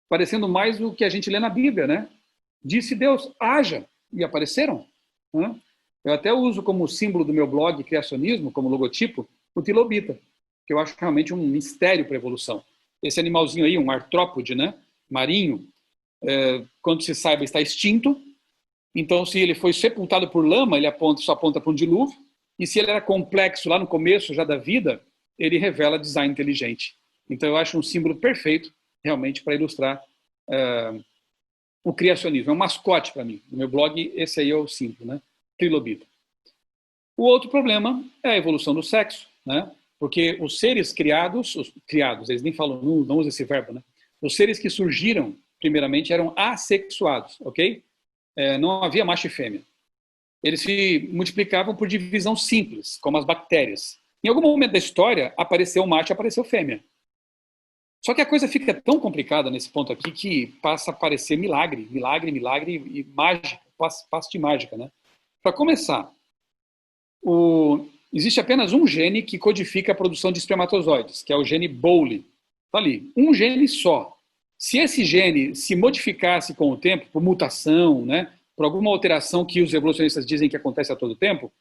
parecendo mais o que a gente lê na Bíblia, né? Disse Deus, haja, e apareceram. Né? Eu até uso como símbolo do meu blog Criacionismo, como logotipo, o trilobita, que eu acho realmente um mistério para a evolução. Esse animalzinho aí, um artrópode, né, marinho, quando se saiba, está extinto. Então, se ele foi sepultado por lama, ele só aponta para um dilúvio. E se ele era complexo lá no começo já da vida, ele revela design inteligente. Então, eu acho um símbolo perfeito, realmente, para ilustrar o criacionismo. É um mascote para mim. No meu blog, esse aí é o símbolo, né? Trilobita. O outro problema é a evolução do sexo, né? Porque os seres criados, eles nem falam, não usam esse verbo, né? Os seres que surgiram, primeiramente, eram assexuados, ok? Não havia macho e fêmea. Eles se multiplicavam por divisão simples, como as bactérias. Em algum momento da história, apareceu macho e apareceu fêmea. Só que a coisa fica tão complicada nesse ponto aqui que passa a parecer milagre e mágica, passo de mágica, né? Para começar, existe apenas um gene que codifica a produção de espermatozoides, que é o gene Bowle. Está ali, um gene só. Se esse gene se modificasse com o tempo, por mutação, né, por alguma alteração que os evolucionistas dizem que acontece a todo tempo,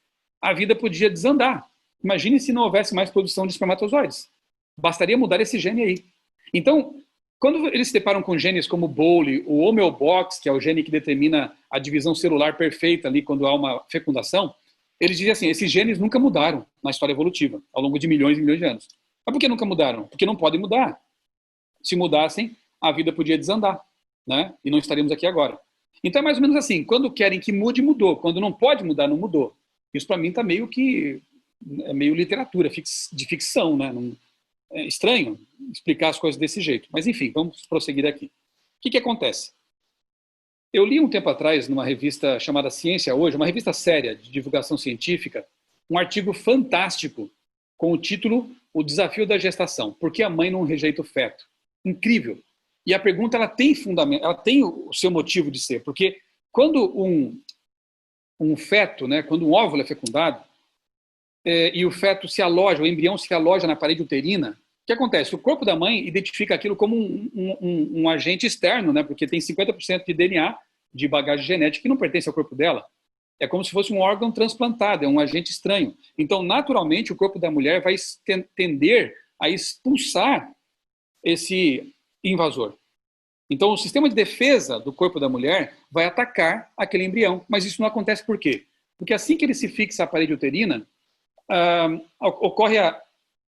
a vida podia desandar. Imagine se não houvesse mais produção de espermatozoides. Bastaria mudar esse gene aí. Então, quando eles se deparam com genes como o Bowle, o homeobox, que é o gene que determina a divisão celular perfeita ali quando há uma fecundação, eles dizem assim, esses genes nunca mudaram na história evolutiva, ao longo de milhões e milhões de anos. Mas por que nunca mudaram? Porque não podem mudar. Se mudassem, a vida podia desandar, né? E não estaríamos aqui agora. Então é mais ou menos assim, quando querem que mude, mudou. Quando não pode mudar, não mudou. Isso para mim está meio que... é meio literatura de ficção, né? É estranho explicar as coisas desse jeito. Mas enfim, vamos prosseguir aqui. O que acontece? Eu li um tempo atrás, numa revista chamada Ciência Hoje, uma revista séria de divulgação científica, um artigo fantástico com o título O Desafio da Gestação. Por que a mãe não rejeita o feto? Incrível. E a pergunta ela tem fundamento, ela tem o seu motivo de ser, porque quando um feto, né, quando um óvulo é fecundado, e o feto se aloja, o embrião se aloja na parede uterina, o que acontece? O corpo da mãe identifica aquilo como um agente externo, né? Porque tem 50% de DNA, de bagagem genética, que não pertence ao corpo dela. É como se fosse um órgão transplantado, é um agente estranho. Então, naturalmente, o corpo da mulher vai tender a expulsar esse invasor. Então, o sistema de defesa do corpo da mulher vai atacar aquele embrião. Mas isso não acontece por quê? Porque assim que ele se fixa à parede uterina, ocorre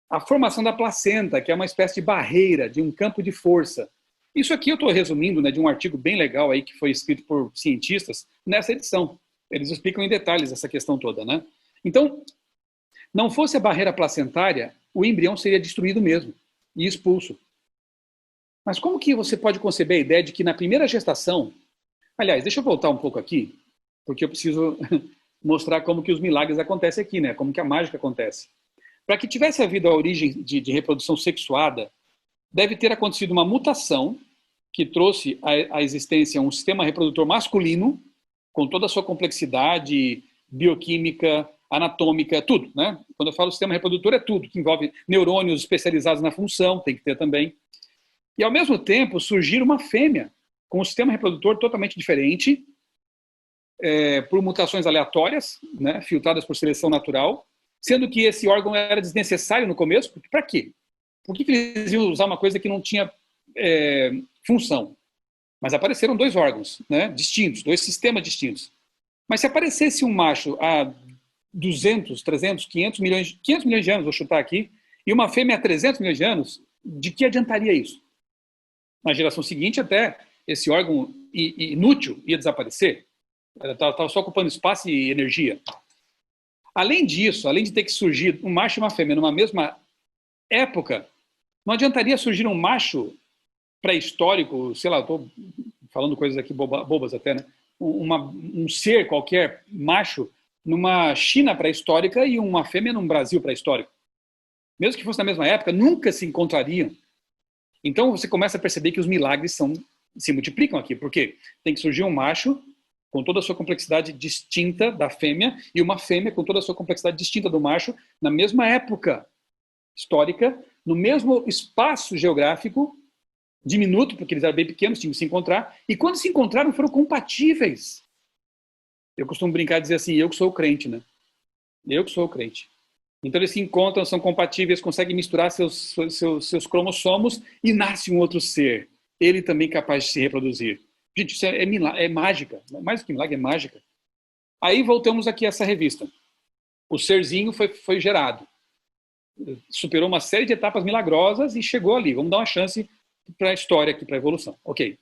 a formação da placenta, que é uma espécie de barreira, de um campo de força. Isso aqui eu estou resumindo, né, de um artigo bem legal aí que foi escrito por cientistas nessa edição. Eles explicam em detalhes essa questão toda, né? Então, não fosse a barreira placentária, o embrião seria destruído mesmo e expulso. Mas como que você pode conceber a ideia de que na primeira gestação... Aliás, deixa eu voltar um pouco aqui, porque eu preciso mostrar como que os milagres acontecem aqui, né? Como que a mágica acontece. Para que tivesse havido a origem de reprodução sexuada, deve ter acontecido uma mutação que trouxe à existência um sistema reprodutor masculino, com toda a sua complexidade bioquímica, anatômica, tudo, né? Quando eu falo sistema reprodutor, é tudo, que envolve neurônios especializados na função, tem que ter também. E, ao mesmo tempo, surgir uma fêmea, com um sistema reprodutor totalmente diferente, por mutações aleatórias, né, filtradas por seleção natural, sendo que esse órgão era desnecessário no começo, porque para quê? Por que eles iam usar uma coisa que não tinha função? Mas apareceram dois órgãos, né, distintos, dois sistemas distintos. Mas se aparecesse um macho há 200, 300, 500 milhões de anos, vou chutar aqui, e uma fêmea há 300 milhões de anos, de que adiantaria isso? Na geração seguinte, até esse órgão inútil ia desaparecer. Estava só ocupando espaço e energia. Além disso, além de ter que surgir um macho e uma fêmea numa mesma época, não adiantaria surgir um macho pré-histórico, sei lá, estou falando coisas aqui bobas até, né? Um ser qualquer, macho, numa China pré-histórica e uma fêmea num Brasil pré-histórico. Mesmo que fosse na mesma época, nunca se encontrariam. Então você começa a perceber que os milagres se multiplicam aqui, porque tem que surgir um macho com toda a sua complexidade distinta da fêmea e uma fêmea com toda a sua complexidade distinta do macho na mesma época histórica, no mesmo espaço geográfico, diminuto, porque eles eram bem pequenos, tinham que se encontrar, e quando se encontraram foram compatíveis. Eu costumo brincar e dizer assim, eu que sou o crente, né? Eu que sou o crente. Então eles se encontram, são compatíveis, conseguem misturar seus cromossomos e nasce um outro ser. Ele também capaz de se reproduzir. Gente, isso é mágica. Mais do que milagre, é mágica. Aí voltamos aqui a essa revista. O serzinho foi gerado. Superou uma série de etapas milagrosas e chegou ali. Vamos dar uma chance para a história aqui, para a evolução. Ok.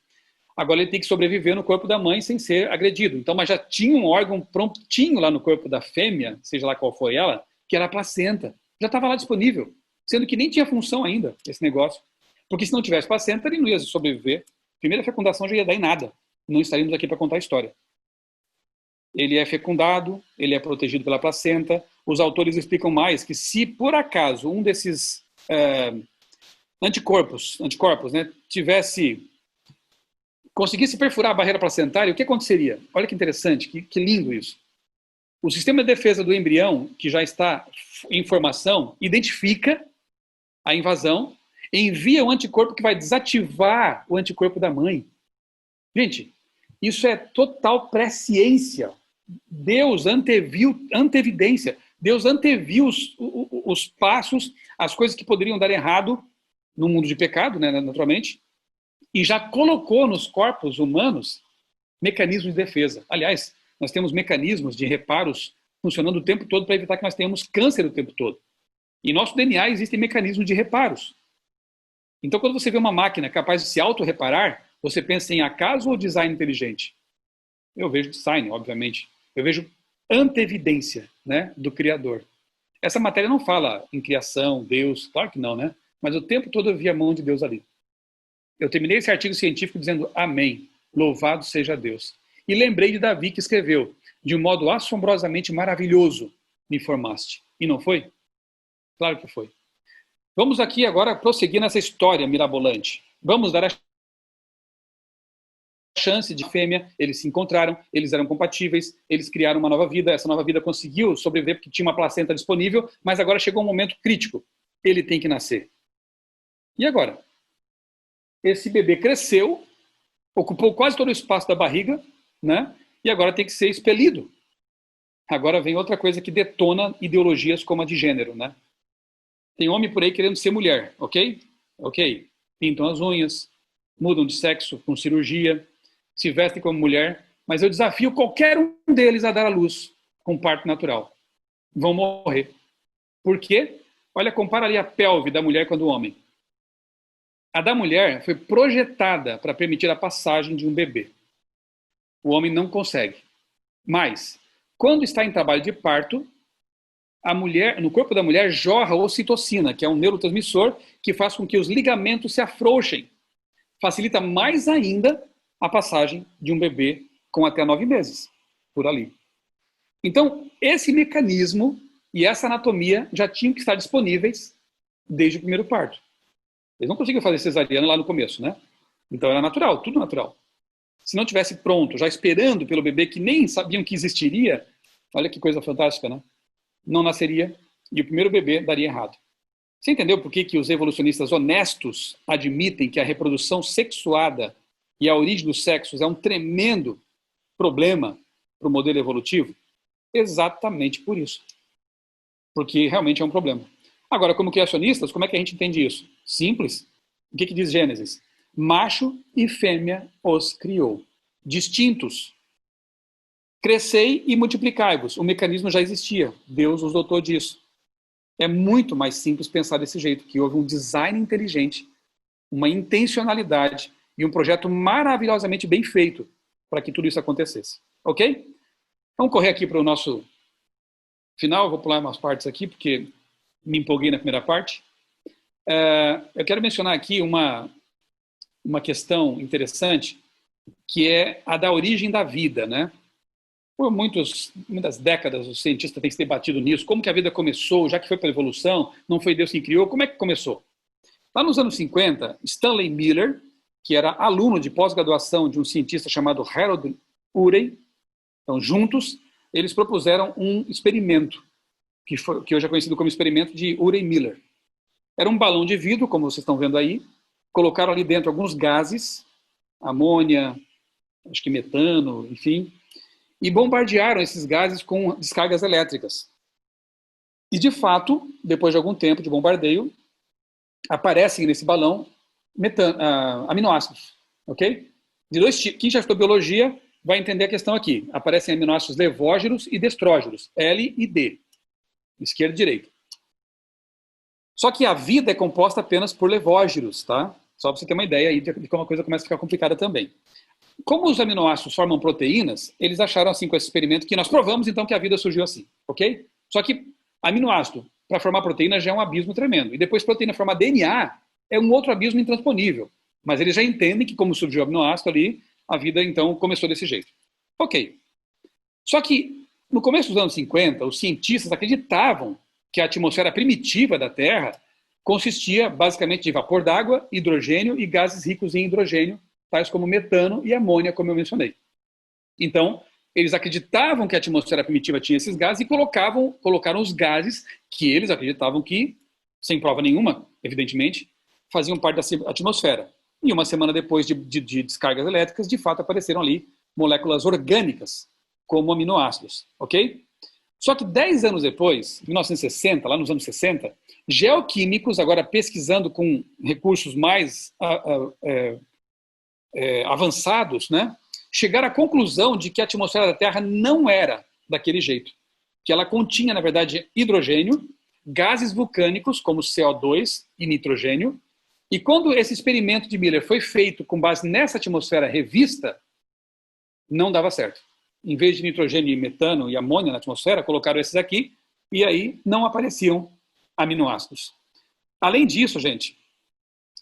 Agora ele tem que sobreviver no corpo da mãe sem ser agredido. Então, mas já tinha um órgão prontinho lá no corpo da fêmea, seja lá qual foi ela, que era a placenta. Já estava lá disponível, sendo que nem tinha função ainda esse negócio. Porque se não tivesse placenta, ele não ia sobreviver. Primeira fecundação já ia dar em nada. Não estaríamos aqui para contar a história. Ele é fecundado, ele é protegido pela placenta. Os autores explicam mais que se por acaso um desses anticorpos, né, conseguisse perfurar a barreira placentária, o que aconteceria? Olha que interessante, que lindo isso. O sistema de defesa do embrião, que já está em formação, identifica a invasão, envia um anticorpo que vai desativar o anticorpo da mãe. Gente, isso é total presciência. Deus antevidência. Deus anteviu os passos, as coisas que poderiam dar errado no mundo de pecado, né, naturalmente, e já colocou nos corpos humanos mecanismos de defesa. Aliás, nós temos mecanismos de reparos funcionando o tempo todo para evitar que nós tenhamos câncer o tempo todo. Em nosso DNA existem mecanismos de reparos. Então, quando você vê uma máquina capaz de se auto-reparar, você pensa em acaso ou design inteligente? Eu vejo design, obviamente. Eu vejo antevidência, né, do Criador. Essa matéria não fala em criação, Deus, claro que não, né? Mas o tempo todo eu vi a mão de Deus ali. Eu terminei esse artigo científico dizendo amém, louvado seja Deus. E lembrei de Davi que escreveu, de um modo assombrosamente maravilhoso, me formaste. E não foi? Claro que foi. Vamos aqui agora prosseguir nessa história mirabolante. Vamos dar a chance de fêmea, eles se encontraram, eles eram compatíveis, eles criaram uma nova vida, essa nova vida conseguiu sobreviver porque tinha uma placenta disponível, mas agora chegou um momento crítico. Ele tem que nascer. E agora? Esse bebê cresceu, ocupou quase todo o espaço da barriga, né? E agora tem que ser expelido. Agora vem outra coisa que detona ideologias como a de gênero, né? Tem homem por aí querendo ser mulher, ok? Ok. Pintam as unhas, mudam de sexo com cirurgia, se vestem como mulher, mas eu desafio qualquer um deles a dar à luz com parto natural. Vão morrer. Por quê? Olha, compara ali a pelve da mulher com a do homem. A da mulher foi projetada para permitir a passagem de um bebê. O homem não consegue. Mas, quando está em trabalho de parto, a mulher, no corpo da mulher jorra ocitocina, que é um neurotransmissor que faz com que os ligamentos se afrouxem. Facilita mais ainda a passagem de um bebê com até 9 meses, por ali. Então, esse mecanismo e essa anatomia já tinham que estar disponíveis desde o primeiro parto. Eles não conseguiam fazer cesariana lá no começo, né? Então era natural, tudo natural. Se não tivesse pronto, já esperando pelo bebê que nem sabiam que existiria, olha que coisa fantástica, né? Não nasceria e o primeiro bebê daria errado. Você entendeu por que os evolucionistas honestos admitem que a reprodução sexuada e a origem dos sexos é um tremendo problema para o modelo evolutivo? Exatamente por isso. Porque realmente é um problema. Agora, como criacionistas, como é que a gente entende isso? Simples. O que diz Gênesis? Macho e fêmea os criou. Distintos. Crescei e multiplicai-vos. O mecanismo já existia. Deus os dotou disso. É muito mais simples pensar desse jeito, que houve um design inteligente, uma intencionalidade e um projeto maravilhosamente bem feito para que tudo isso acontecesse. Ok? Vamos correr aqui para o nosso final. Vou pular umas partes aqui, porque me empolguei na primeira parte. Eu quero mencionar aqui uma questão interessante, que é a da origem da vida, né? Por muitas décadas, os cientistas têm se debatido nisso. Como que a vida começou, já que foi pela evolução, não foi Deus quem criou, como é que começou? Lá nos anos 50, Stanley Miller, que era aluno de pós-graduação de um cientista chamado Harold Urey, então juntos, eles propuseram um experimento, que hoje é conhecido como experimento de Urey-Miller. Era um balão de vidro, como vocês estão vendo aí, colocaram ali dentro alguns gases, amônia, acho que metano, enfim, e bombardearam esses gases com descargas elétricas. E, de fato, depois de algum tempo de bombardeio, aparecem nesse balão aminoácidos, ok? De dois tipos. Quem já estudou biologia vai entender a questão aqui. Aparecem aminoácidos levógeros e destrógeros, L e D, esquerda e direita. Só que a vida é composta apenas por levógeros, tá? Só para você ter uma ideia aí de como a coisa começa a ficar complicada também. Como os aminoácidos formam proteínas, eles acharam assim com esse experimento que nós provamos então que a vida surgiu assim, ok? Só que aminoácido para formar proteína já é um abismo tremendo. E depois proteína formar DNA é um outro abismo intransponível. Mas eles já entendem que como surgiu o aminoácido ali, a vida então começou desse jeito. Ok. Só que no começo dos anos 50, os cientistas acreditavam que a atmosfera primitiva da Terra consistia basicamente de vapor d'água, hidrogênio e gases ricos em hidrogênio, tais como metano e amônia, como eu mencionei. Então, eles acreditavam que a atmosfera primitiva tinha esses gases e colocaram os gases que eles acreditavam que, sem prova nenhuma, evidentemente, faziam parte da atmosfera. E uma semana depois de descargas elétricas, de fato apareceram ali moléculas orgânicas, como aminoácidos, ok? Só que 10 anos depois, em 1960, lá nos anos 60, geoquímicos, agora pesquisando com recursos mais avançados, né, chegaram à conclusão de que a atmosfera da Terra não era daquele jeito. Que ela continha, na verdade, hidrogênio, gases vulcânicos, como CO2 e nitrogênio. E quando esse experimento de Miller foi feito com base nessa atmosfera revista, não dava certo. Em vez de nitrogênio e metano e amônia na atmosfera, colocaram esses aqui, e aí não apareciam aminoácidos. Além disso, gente,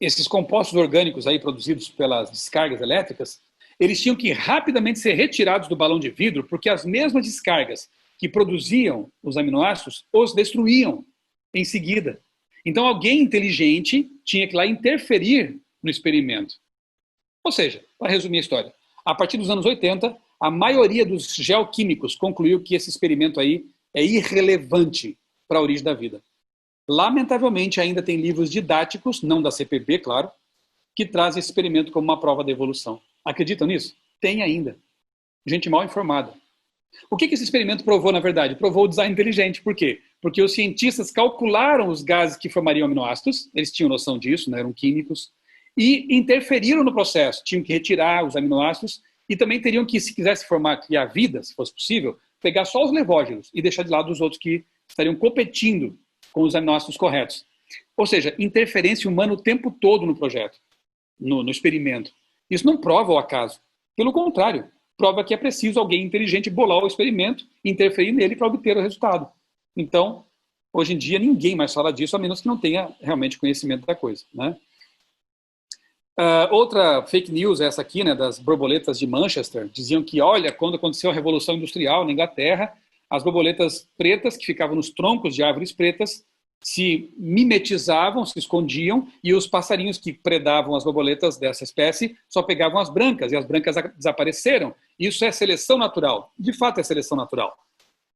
esses compostos orgânicos aí produzidos pelas descargas elétricas, eles tinham que rapidamente ser retirados do balão de vidro, porque as mesmas descargas que produziam os aminoácidos os destruíam em seguida. Então alguém inteligente tinha que ir lá interferir no experimento. Ou seja, para resumir a história, a partir dos anos 80, a maioria dos geoquímicos concluiu que esse experimento aí é irrelevante para a origem da vida. Lamentavelmente, ainda tem livros didáticos, não da CPB, claro, que trazem esse experimento como uma prova da evolução. Acreditam nisso? Tem ainda. Gente mal informada. O que esse experimento provou, na verdade? Provou o design inteligente. Por quê? Porque os cientistas calcularam os gases que formariam aminoácidos, eles tinham noção disso, né, eram químicos, e interferiram no processo. Tinham que retirar os aminoácidos e também teriam que, se quisesse criar vida, se fosse possível, pegar só os levógenos e deixar de lado os outros que estariam competindo com os aminoácidos corretos. Ou seja, interferência humana o tempo todo no projeto, no experimento. Isso não prova o acaso. Pelo contrário, prova que é preciso alguém inteligente bolar o experimento e interferir nele para obter o resultado. Então, hoje em dia, ninguém mais fala disso, a menos que não tenha realmente conhecimento da coisa, né? Outra fake news é essa aqui, né, das borboletas de Manchester. Diziam que, olha, quando aconteceu a Revolução Industrial na Inglaterra, as borboletas pretas, que ficavam nos troncos de árvores pretas, se mimetizavam, se escondiam, e os passarinhos que predavam as borboletas dessa espécie só pegavam as brancas, e as brancas desapareceram. Isso é seleção natural. De fato é seleção natural.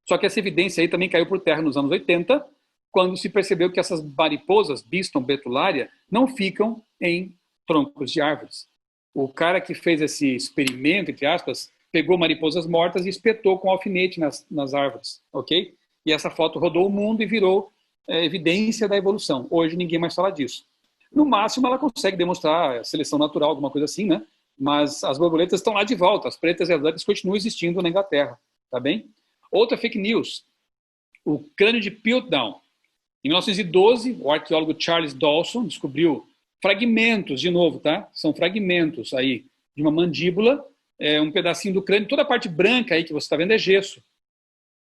Só que essa evidência aí também caiu por terra nos anos 80, quando se percebeu que essas mariposas, Biston betularia, não ficam em troncos de árvores. O cara que fez esse experimento, entre aspas, pegou mariposas mortas e espetou com alfinete nas árvores, ok? E essa foto rodou o mundo e virou evidência da evolução. Hoje ninguém mais fala disso. No máximo ela consegue demonstrar seleção natural, alguma coisa assim, né? Mas as borboletas estão lá de volta, as pretas e as brancas continuam existindo na Inglaterra, tá bem? Outra fake news, o crânio de Piltdown. Em 1912, o arqueólogo Charles Dawson descobriu fragmentos, de novo, tá? São fragmentos aí de uma mandíbula, um pedacinho do crânio, toda a parte branca aí que você está vendo é gesso.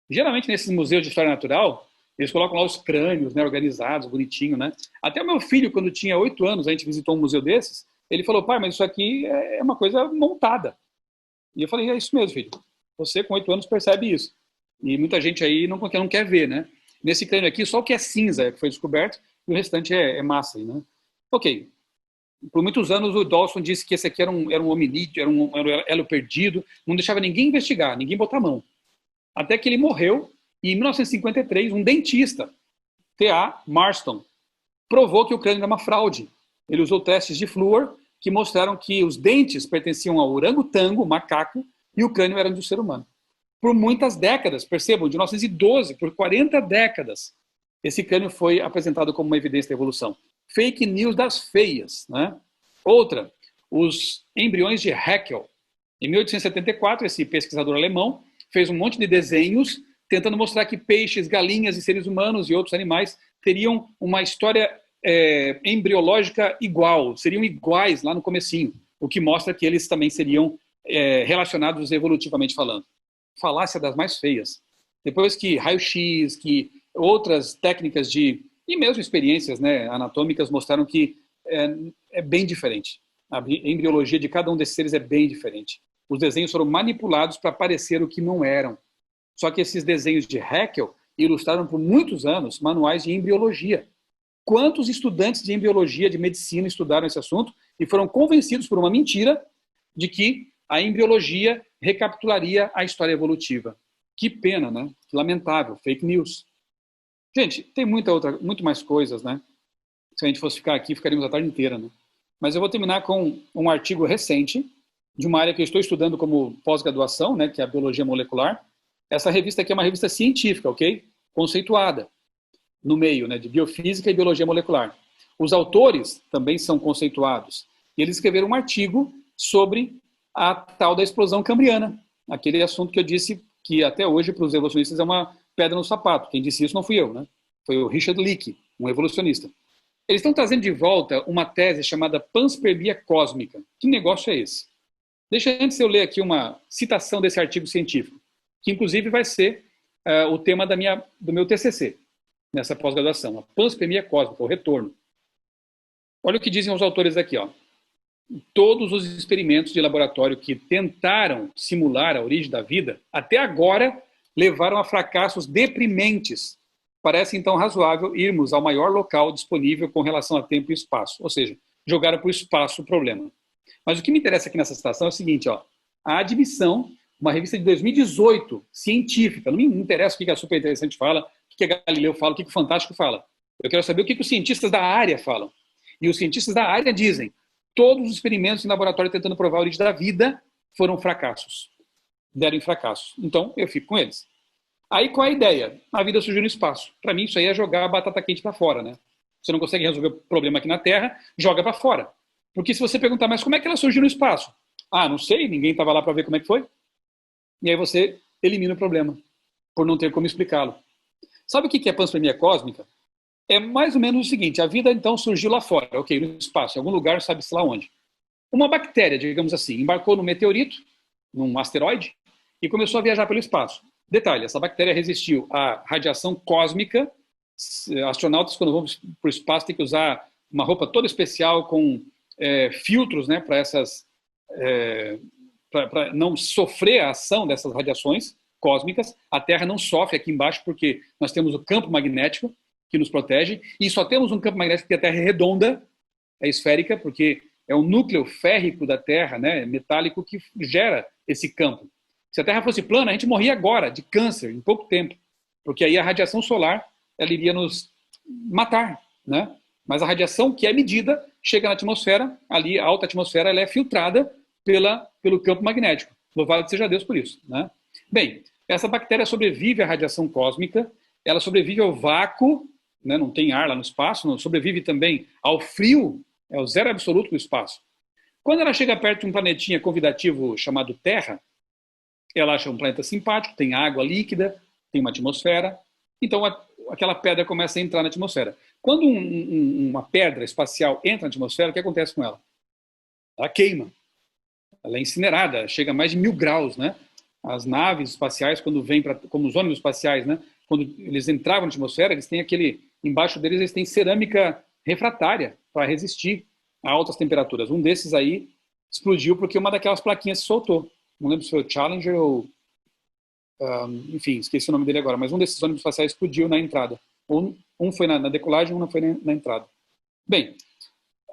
Geralmente nesses museus de história natural, eles colocam lá os crânios, né, organizados, bonitinho, né? Até o meu filho, quando tinha 8 anos, a gente visitou um museu desses, ele falou, pai, mas isso aqui é uma coisa montada. E eu falei, é isso mesmo, filho. Você com 8 anos percebe isso. E muita gente aí não quer ver, né? Nesse crânio aqui, só o que é cinza que foi descoberto, e o restante é massa aí, né? Ok. Por muitos anos o Dawson disse que esse aqui era um hominídeo, era um elo perdido, não deixava ninguém investigar, ninguém botar a mão. Até que ele morreu, e em 1953, um dentista, T.A. Marston, provou que o crânio era uma fraude. Ele usou testes de flúor que mostraram que os dentes pertenciam ao orangotango, macaco, e o crânio era do ser humano. Por muitas décadas, percebam, de 1912, por 40 décadas, esse crânio foi apresentado como uma evidência da evolução. Fake news das feias, né? Outra, os embriões de Haeckel. Em 1874, esse pesquisador alemão fez um monte de desenhos tentando mostrar que peixes, galinhas e seres humanos e outros animais teriam uma história embriológica igual, seriam iguais lá no comecinho, o que mostra que eles também seriam relacionados evolutivamente falando. Falácia das mais feias. Depois que raio-x, que outras técnicas e mesmo experiências, né, anatômicas mostraram que é bem diferente. A embriologia de cada um desses seres é bem diferente. Os desenhos foram manipulados para parecer o que não eram. Só que esses desenhos de Haeckel ilustraram por muitos anos manuais de embriologia. Quantos estudantes de embriologia, de medicina, estudaram esse assunto e foram convencidos por uma mentira de que a embriologia recapitularia a história evolutiva? Que pena, né? Que lamentável, fake news. Gente, tem muito mais coisas, né? Se a gente fosse ficar aqui, ficaríamos a tarde inteira, né? Mas eu vou terminar com um artigo recente de uma área que eu estou estudando como pós-graduação, né, que é a biologia molecular. Essa revista aqui é uma revista científica, ok? Conceituada no meio, né, de biofísica e biologia molecular. Os autores também são conceituados. E eles escreveram um artigo sobre a tal da explosão cambriana, aquele assunto que eu disse que até hoje para os evolucionistas é uma pedra no sapato. Quem disse isso não fui eu, né? Foi o Richard Leakey, um evolucionista. Eles estão trazendo de volta uma tese chamada panspermia cósmica. Que negócio é esse? Deixa antes eu ler aqui uma citação desse artigo científico, que inclusive vai ser o tema do meu TCC, nessa pós-graduação, a panspermia cósmica, o retorno. Olha o que dizem os autores aqui, ó. Todos os experimentos de laboratório que tentaram simular a origem da vida, até agora, levaram a fracassos deprimentes. Parece, então, razoável irmos ao maior local disponível com relação a tempo e espaço. Ou seja, jogaram para o espaço o problema. Mas o que me interessa aqui nessa citação é o seguinte, ó. A admissão, uma revista de 2018, científica, não me interessa o que a Super Interessante fala, o que a Galileu fala, o que o Fantástico fala. Eu quero saber o que os cientistas da área falam. E os cientistas da área dizem: todos os experimentos em laboratório tentando provar a origem da vida foram fracassos. Deram em fracasso. Então, eu fico com eles. Aí, qual é a ideia? A vida surgiu no espaço. Para mim, isso aí é jogar a batata quente para fora, né? Você não consegue resolver o problema aqui na Terra, joga para fora. Porque se você perguntar, mas como é que ela surgiu no espaço? Ah, não sei, ninguém estava lá para ver como é que foi. E aí você elimina o problema, por não ter como explicá-lo. Sabe o que é panspermia cósmica? É mais ou menos o seguinte: a vida então surgiu lá fora, ok, no espaço, em algum lugar, sabe-se lá onde. Uma bactéria, digamos assim, embarcou no meteorito, num asteroide, e começou a viajar pelo espaço. Detalhe, essa bactéria resistiu à radiação cósmica. Astronautas, quando vão para o espaço, têm que usar uma roupa toda especial com filtros, né, para não sofrer a ação dessas radiações cósmicas. A Terra não sofre aqui embaixo porque nós temos o campo magnético que nos protege, e só temos um campo magnético porque a Terra é redonda, é esférica, porque é o núcleo férrico da Terra, né, metálico, que gera esse campo. Se a Terra fosse plana, a gente morria agora, de câncer, em pouco tempo, porque aí a radiação solar ela iria nos matar, né? Mas a radiação que é medida chega na atmosfera, ali a alta atmosfera ela é filtrada pelo campo magnético. Louvado seja Deus por isso, né? Bem, essa bactéria sobrevive à radiação cósmica, ela sobrevive ao vácuo, né? Não tem ar lá no espaço, não sobrevive também ao frio, é o zero absoluto do espaço. Quando ela chega perto de um planetinha convidativo chamado Terra, ela acha um planeta simpático, tem água líquida, tem uma atmosfera, então aquela pedra começa a entrar na atmosfera. Quando uma pedra espacial entra na atmosfera, o que acontece com ela? Ela queima, ela é incinerada, chega a mais de 1000 graus, né? As naves espaciais, quando vêm como os ônibus espaciais, né? Quando eles entravam na atmosfera, eles têm embaixo deles eles têm cerâmica refratária para resistir a altas temperaturas. Um desses aí explodiu porque uma daquelas plaquinhas se soltou. Não lembro se foi o Challenger ou... enfim, esqueci o nome dele agora, mas um desses ônibus espaciais explodiu na entrada. Um foi na decolagem, um não foi na entrada. Bem,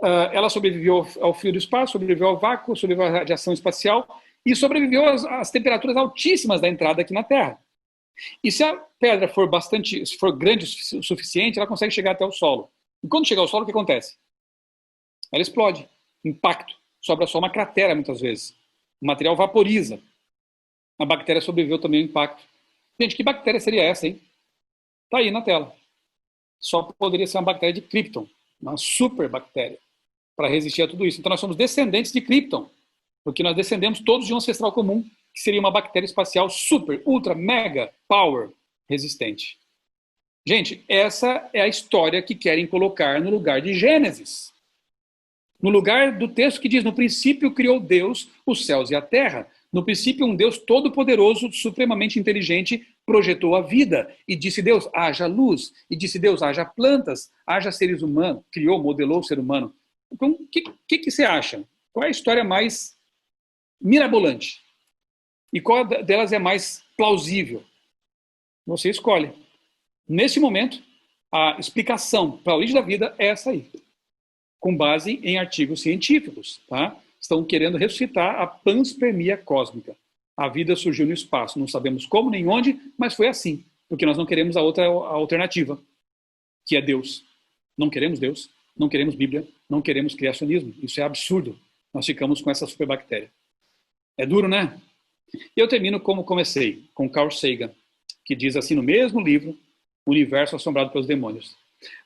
ela sobreviveu ao frio do espaço, sobreviveu ao vácuo, sobreviveu à radiação espacial e sobreviveu às temperaturas altíssimas da entrada aqui na Terra. E se a pedra se for grande o suficiente, ela consegue chegar até o solo. E quando chegar ao solo, o que acontece? Ela explode, impacto, sobra só uma cratera muitas vezes. O material vaporiza. A bactéria sobreviveu também ao impacto. Gente, que bactéria seria essa, hein? Tá aí na tela. Só poderia ser uma bactéria de Krypton, uma super bactéria, para resistir a tudo isso. Então nós somos descendentes de Krypton, porque nós descendemos todos de um ancestral comum, que seria uma bactéria espacial super, ultra, mega, power, resistente. Gente, essa é a história que querem colocar no lugar de Gênesis. No lugar do texto que diz, no princípio criou Deus os céus e a terra. No princípio, um Deus todo-poderoso, supremamente inteligente, projetou a vida. E disse Deus, haja luz. E disse Deus, haja plantas, haja seres humanos. Criou, modelou o ser humano. Então, o que você acha? Qual é a história mais mirabolante? E qual delas é mais plausível? Você escolhe. Nesse momento, a explicação para a origem da vida é essa aí, com base em artigos científicos, tá? Estão querendo ressuscitar a panspermia cósmica. A vida surgiu no espaço, não sabemos como nem onde, mas foi assim, porque nós não queremos a alternativa, que é Deus. Não queremos Deus, não queremos Bíblia, não queremos criacionismo. Isso é absurdo. Nós ficamos com essa superbactéria. É duro, né? E eu termino como comecei, com Carl Sagan, que diz assim no mesmo livro, Universo Assombrado pelos Demônios.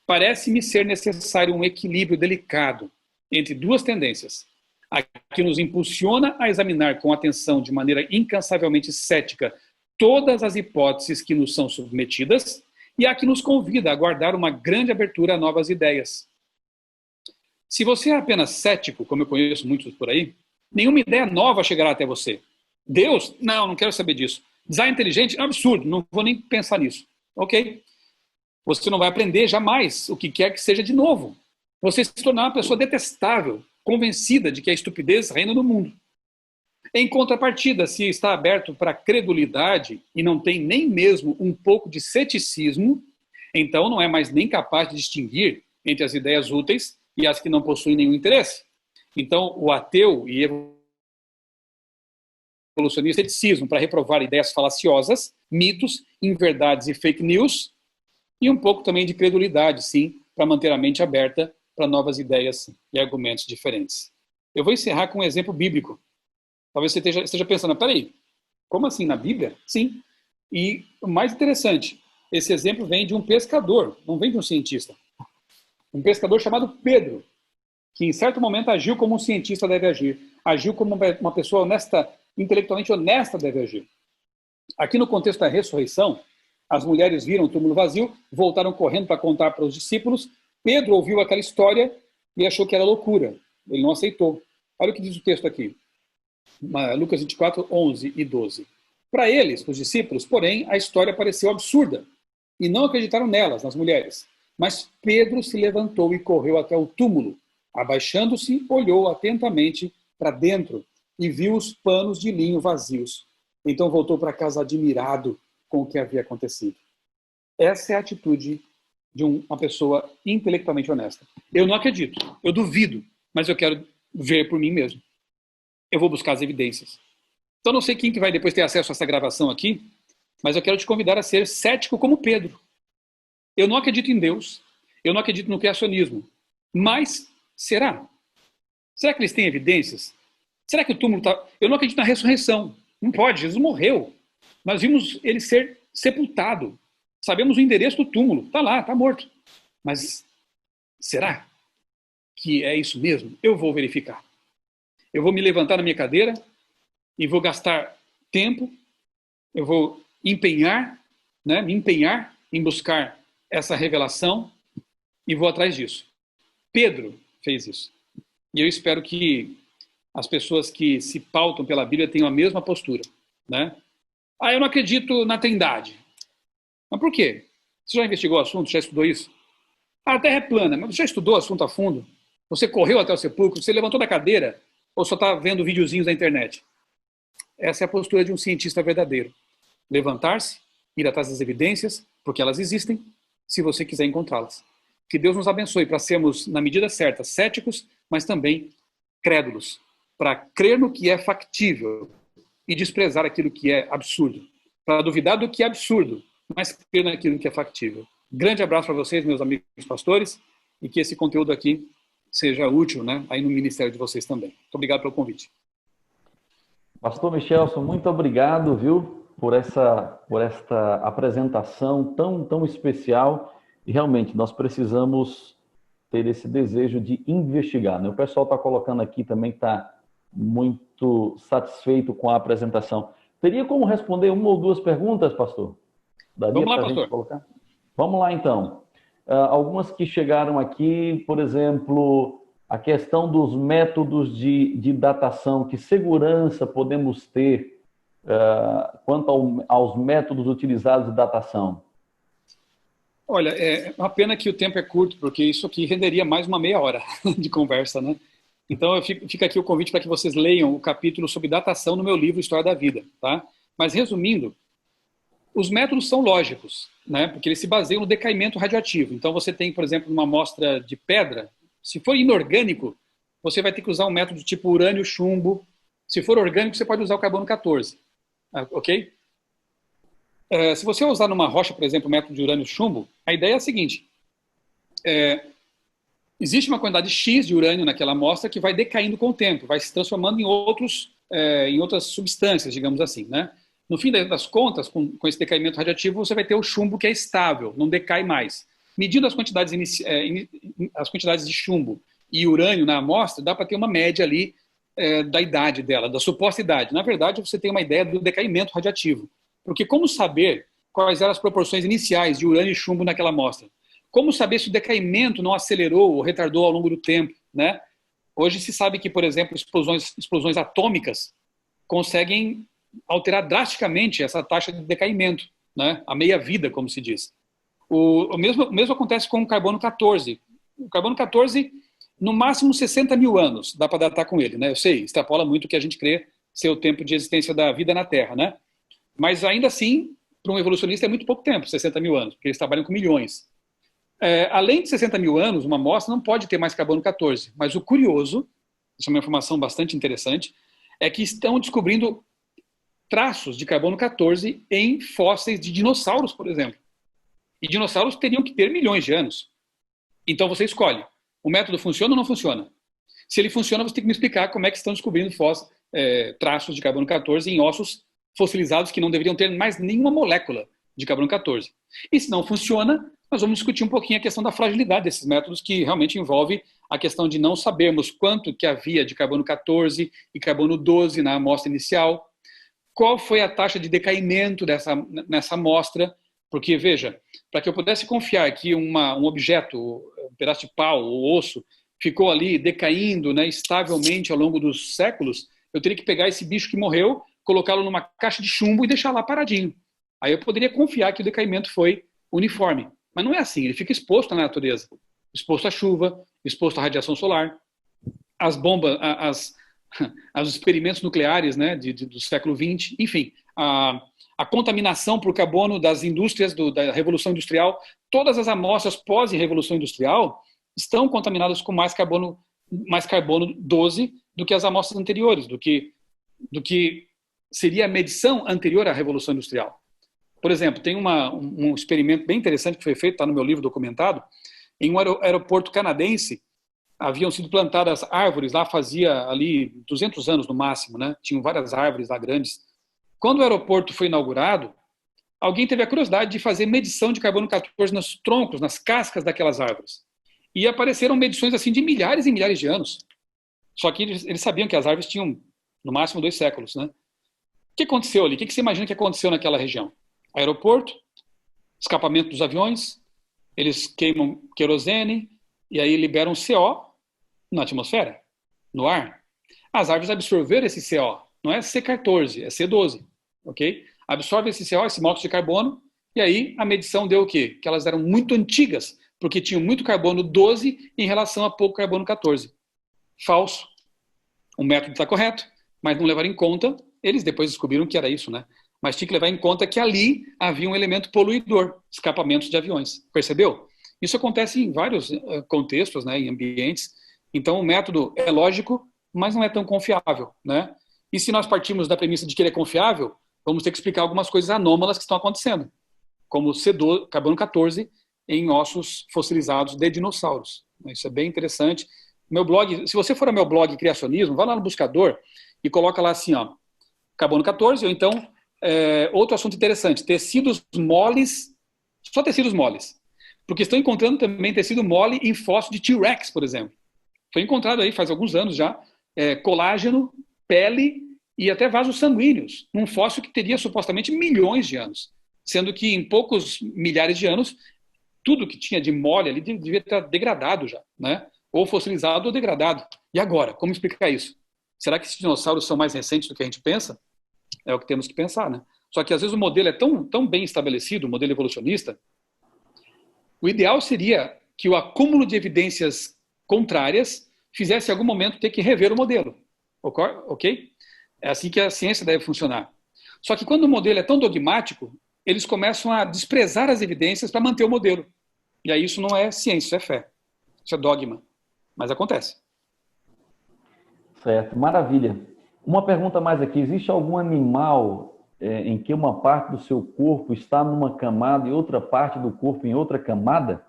Parece-me ser necessário um equilíbrio delicado entre duas tendências. A que nos impulsiona a examinar com atenção, de maneira incansavelmente cética, todas as hipóteses que nos são submetidas, e a que nos convida a guardar uma grande abertura a novas ideias. Se você é apenas cético, como eu conheço muitos por aí, nenhuma ideia nova chegará até você. Deus? Não quero saber disso. Design inteligente? Absurdo, não vou nem pensar nisso. Ok? Você não vai aprender jamais o que quer que seja de novo. Você se tornar uma pessoa detestável, convencida de que a estupidez reina no mundo. Em contrapartida, se está aberto para a credulidade e não tem nem mesmo um pouco de ceticismo, então não é mais nem capaz de distinguir entre as ideias úteis e as que não possuem nenhum interesse. Então, o ateu e evolucionista ceticismo para reprovar ideias falaciosas, mitos, inverdades e fake news, e um pouco também de credulidade, sim, para manter a mente aberta para novas ideias e argumentos diferentes. Eu vou encerrar com um exemplo bíblico. Talvez você esteja pensando, peraí, como assim, na Bíblia? Sim. E o mais interessante, esse exemplo vem de um pescador, não vem de um cientista. Um pescador chamado Pedro, que em certo momento agiu como um cientista deve agir, agiu como uma pessoa honesta, intelectualmente honesta deve agir. Aqui no contexto da ressurreição, as mulheres viram o túmulo vazio, voltaram correndo para contar para os discípulos. Pedro ouviu aquela história e achou que era loucura. Ele não aceitou. Olha o que diz o texto aqui. Lucas 24, 11 e 12. Para eles, os discípulos, porém, a história pareceu absurda e não acreditaram nelas, nas mulheres. Mas Pedro se levantou e correu até o túmulo. Abaixando-se, olhou atentamente para dentro e viu os panos de linho vazios. Então voltou para casa admirado com o que havia acontecido. Essa é a atitude de uma pessoa intelectualmente honesta. Eu não acredito, eu duvido, mas eu quero ver por mim mesmo. Eu vou buscar as evidências. Então não sei quem que vai depois ter acesso a essa gravação aqui, mas eu quero te convidar a ser cético como Pedro. Eu não acredito em Deus, eu não acredito no criacionismo, mas será? Será que eles têm evidências? Será que o túmulo está... Eu não acredito na ressurreição. Não pode, Jesus morreu. Nós vimos ele ser sepultado. Sabemos o endereço do túmulo. Está lá, está morto. Mas será que é isso mesmo? Eu vou verificar. Eu vou me levantar na minha cadeira e vou gastar tempo, eu vou me empenhar em buscar essa revelação e vou atrás disso. Pedro fez isso. E eu espero que as pessoas que se pautam pela Bíblia tenham a mesma postura, né? Eu não acredito na Trindade. Mas por quê? Você já investigou o assunto? Já estudou isso? A Terra é plana, mas você já estudou o assunto a fundo? Você correu até o sepulcro? Você levantou da cadeira? Ou só está vendo videozinhos da internet? Essa é a postura de um cientista verdadeiro. Levantar-se, ir atrás das evidências, porque elas existem, se você quiser encontrá-las. Que Deus nos abençoe para sermos, na medida certa, céticos, mas também crédulos, para crer no que é factível e desprezar aquilo que é absurdo. Para duvidar do que é absurdo, mas crer naquilo que é factível. Grande abraço para vocês, meus amigos pastores, e que esse conteúdo aqui seja útil, né, aí no ministério de vocês também. Muito obrigado pelo convite. Pastor Michelson, muito obrigado, viu, por esta apresentação tão especial. E realmente nós precisamos ter esse desejo de investigar, né? O pessoal está colocando aqui também que está muito satisfeito com a apresentação. Teria como responder uma ou duas perguntas, pastor? Vamos lá, pastor. Vamos lá, então. Algumas que chegaram aqui, por exemplo, a questão dos métodos de datação, que segurança podemos ter quanto aos métodos utilizados de datação? Olha, é uma pena que o tempo é curto, porque isso aqui renderia mais uma meia hora de conversa, né? Então, fica aqui o convite para que vocês leiam o capítulo sobre datação no meu livro História da Vida, tá? Mas, resumindo, os métodos são lógicos, né? Porque eles se baseiam no decaimento radioativo. Então, você tem, por exemplo, uma amostra de pedra, se for inorgânico, você vai ter que usar um método tipo urânio-chumbo. Se for orgânico, você pode usar o carbono 14, ok? Se você usar numa rocha, por exemplo, o método de urânio-chumbo, a ideia é a seguinte: existe uma quantidade X de urânio naquela amostra que vai decaindo com o tempo, vai se transformando em outras substâncias, digamos assim, né? No fim das contas, com esse decaimento radioativo, você vai ter o chumbo que é estável, não decai mais. Medindo as quantidades de chumbo e urânio na amostra, dá para ter uma média ali da idade dela, da suposta idade. Na verdade, você tem uma ideia do decaimento radioativo. Porque como saber quais eram as proporções iniciais de urânio e chumbo naquela amostra? Como saber se o decaimento não acelerou ou retardou ao longo do tempo, né? Hoje se sabe que, por exemplo, explosões atômicas conseguem alterar drasticamente essa taxa de decaimento, né? A meia-vida, como se diz. O mesmo acontece com o carbono 14. O carbono 14, no máximo 60 mil anos, dá para datar com ele, né? Eu sei, extrapola muito o que a gente crê ser o tempo de existência da vida na Terra, né? Mas ainda assim, para um evolucionista é muito pouco tempo, 60 mil anos, porque eles trabalham com milhões. Além de 60 mil anos, uma amostra não pode ter mais carbono 14. Mas o curioso, isso é uma informação bastante interessante, é que estão descobrindo traços de carbono 14 em fósseis de dinossauros, por exemplo. E dinossauros teriam que ter milhões de anos. Então você escolhe, o método funciona ou não funciona? Se ele funciona, você tem que me explicar como é que estão descobrindo traços de carbono 14 em ossos fossilizados que não deveriam ter mais nenhuma molécula de carbono 14. E se não funciona, nós vamos discutir um pouquinho a questão da fragilidade desses métodos, que realmente envolve a questão de não sabermos quanto que havia de carbono 14 e carbono 12 na amostra inicial, qual foi a taxa de decaimento nessa amostra, porque, veja, para que eu pudesse confiar que um objeto, um pedaço de pau ou osso, ficou ali decaindo, né, estavelmente ao longo dos séculos, eu teria que pegar esse bicho que morreu, colocá-lo numa caixa de chumbo e deixar lá paradinho. Aí eu poderia confiar que o decaimento foi uniforme. Mas não é assim, ele fica exposto na natureza. Exposto à chuva, exposto à radiação solar, às bombas, aos experimentos nucleares, né, do século XX, enfim, a contaminação por carbono das indústrias, da Revolução Industrial. Todas as amostras pós-Revolução Industrial estão contaminadas com mais carbono 12 do que as amostras anteriores, do que seria a medição anterior à Revolução Industrial. Por exemplo, tem um experimento bem interessante que foi feito, está no meu livro documentado, em um aeroporto canadense. Haviam sido plantadas árvores lá, fazia ali 200 anos no máximo, né? Tinham várias árvores lá grandes. Quando o aeroporto foi inaugurado, alguém teve a curiosidade de fazer medição de carbono 14 nos troncos, nas cascas daquelas árvores. E apareceram medições assim de milhares e milhares de anos. Só que eles sabiam que as árvores tinham no máximo 2 séculos, né? O que aconteceu ali? O que você imagina que aconteceu naquela região? Aeroporto, escapamento dos aviões, eles queimam querosene e aí liberam CO na atmosfera, no ar. As árvores absorveram esse CO, não é C14, é C12, ok? Absorve esse CO, esse monóxido de carbono, e aí a medição deu o quê? Que elas eram muito antigas, porque tinham muito carbono 12 em relação a pouco carbono 14. Falso. O método está correto, mas não levaram em conta, eles depois descobriram que era isso, né? Mas tinha que levar em conta que ali havia um elemento poluidor, escapamentos de aviões. Percebeu? Isso acontece em vários contextos, né, em ambientes. Então, o método é lógico, mas não é tão confiável, né? E se nós partimos da premissa de que ele é confiável, vamos ter que explicar algumas coisas anômalas que estão acontecendo, como C12, carbono 14 em ossos fossilizados de dinossauros. Isso é bem interessante. Meu blog, se você for ao meu blog Criacionismo, vá lá no buscador e coloca lá assim, ó, carbono 14, ou então outro assunto interessante, tecidos moles, só tecidos moles, porque estão encontrando também tecido mole em fóssil de T-Rex, por exemplo. Foi encontrado aí faz alguns anos já colágeno, pele e até vasos sanguíneos, num fóssil que teria supostamente milhões de anos, sendo que em poucos milhares de anos tudo que tinha de mole ali devia estar degradado já, né? ou fossilizado ou degradado. E agora, como explicar isso? Será que esses dinossauros são mais recentes do que a gente pensa? É o que temos que pensar, né? Só que às vezes o modelo é tão bem estabelecido, o modelo evolucionista, o ideal seria que o acúmulo de evidências contrárias fizesse em algum momento ter que rever o modelo. Ok? É assim que a ciência deve funcionar. Só que quando o modelo é tão dogmático, eles começam a desprezar as evidências para manter o modelo. E aí isso não é ciência, isso é fé. Isso é dogma. Mas acontece. Certo, maravilha. Uma pergunta mais aqui: existe algum animal em que uma parte do seu corpo está numa camada e outra parte do corpo em outra camada?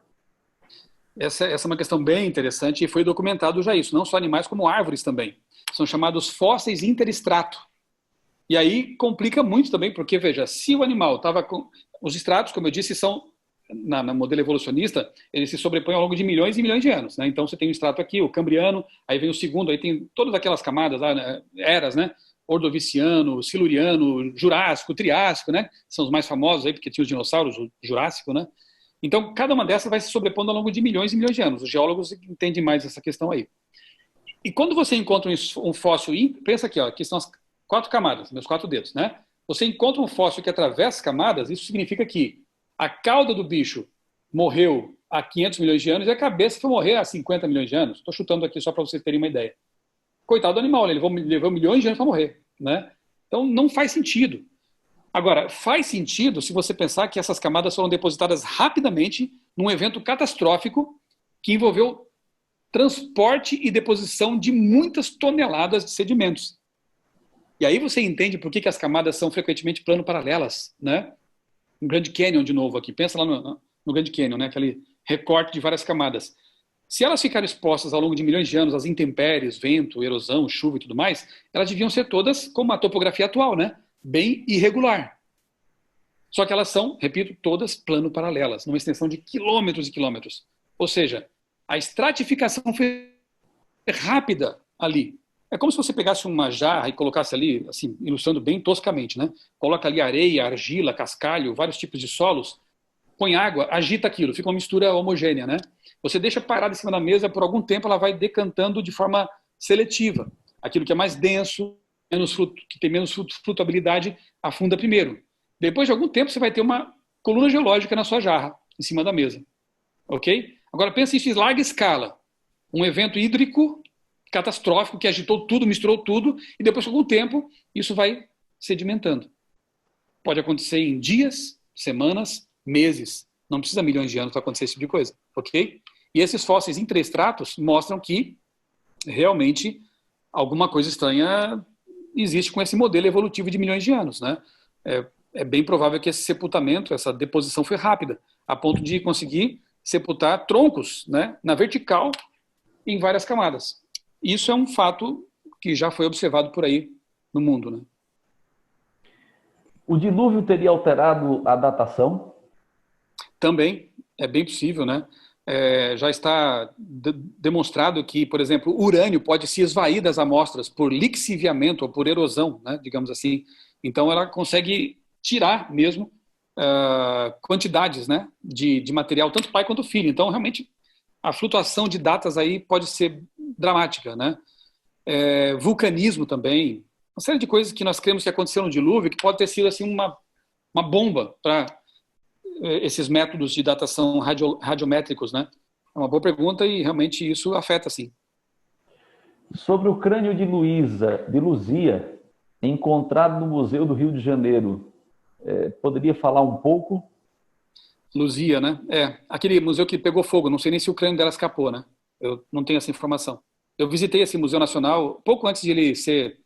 Essa é uma questão bem interessante e foi documentado já isso, não só animais como árvores também. São chamados fósseis interestrato. E aí complica muito também, porque, veja, se o animal estava com... Os estratos, como eu disse, são, na modelo evolucionista, eles se sobrepõem ao longo de milhões e milhões de anos, né? Então você tem o estrato aqui, o cambriano, aí vem o segundo, aí tem todas aquelas camadas lá, né? Eras, né? Ordoviciano, Siluriano, Jurássico, Triássico, né? São os mais famosos aí, porque tinha os dinossauros, o Jurássico, né? Então, cada uma dessas vai se sobrepondo ao longo de milhões e milhões de anos. Os geólogos entendem mais essa questão aí. E quando você encontra um fóssil, pensa aqui, ó, aqui são as 4 camadas, meus 4 dedos, né? Você encontra um fóssil que atravessa camadas, isso significa que a cauda do bicho morreu há 500 milhões de anos e a cabeça foi morrer há 50 milhões de anos. Estou chutando aqui só para vocês terem uma ideia. Coitado do animal, ele levou milhões de anos para morrer, né? Então, não faz sentido. Agora, faz sentido se você pensar que essas camadas foram depositadas rapidamente num evento catastrófico que envolveu transporte e deposição de muitas toneladas de sedimentos. E aí você entende por que as camadas são frequentemente plano-paralelas, né? No Grand Canyon, de novo, aqui. Pensa lá no Grand Canyon, né? Aquele recorte de várias camadas. Se elas ficarem expostas ao longo de milhões de anos às intempéries, vento, erosão, chuva e tudo mais, elas deviam ser todas como a topografia atual, né? Bem irregular. Só que elas são, repito, todas plano-paralelas, numa extensão de quilômetros e quilômetros. Ou seja, a estratificação foi rápida ali. É como se você pegasse uma jarra e colocasse ali, assim, ilustrando bem toscamente, né? Coloca ali areia, argila, cascalho, vários tipos de solos, põe água, agita aquilo, fica uma mistura homogênea, né? Você deixa parada em cima da mesa, por algum tempo ela vai decantando de forma seletiva. Aquilo que é mais denso, que tem menos flutuabilidade, afunda primeiro. Depois de algum tempo você vai ter uma coluna geológica na sua jarra, em cima da mesa. Ok? Agora pense isso em larga escala. Um evento hídrico catastrófico que agitou tudo, misturou tudo, e depois de algum tempo isso vai sedimentando. Pode acontecer em dias, semanas, meses. Não precisa milhões de anos para acontecer esse tipo de coisa, ok? E esses fósseis interestratos mostram que realmente alguma coisa estranha existe com esse modelo evolutivo de milhões de anos, né? É bem provável que esse sepultamento, essa deposição foi rápida, a ponto de conseguir sepultar troncos, né, na vertical em várias camadas. Isso é um fato que já foi observado por aí no mundo, né? O dilúvio teria alterado a datação? Também é bem possível, né? Já está demonstrado que, por exemplo, o urânio pode se esvair das amostras por lixiviamento ou por erosão, né, digamos assim. Então, ela consegue tirar mesmo quantidades, né, de material, tanto pai quanto filho. Então, realmente, a flutuação de datas aí pode ser dramática, né? Vulcanismo também, uma série de coisas que nós cremos que aconteceu no dilúvio, que pode ter sido assim uma bomba para esses métodos de datação radiométricos, né? É uma boa pergunta e realmente isso afeta, sim. Sobre o crânio de Luzia, encontrado no Museu do Rio de Janeiro, poderia falar um pouco? Luzia, né? Aquele museu que pegou fogo, não sei nem se o crânio dela escapou, né? Eu não tenho essa informação. Eu visitei esse Museu Nacional pouco antes de ele ser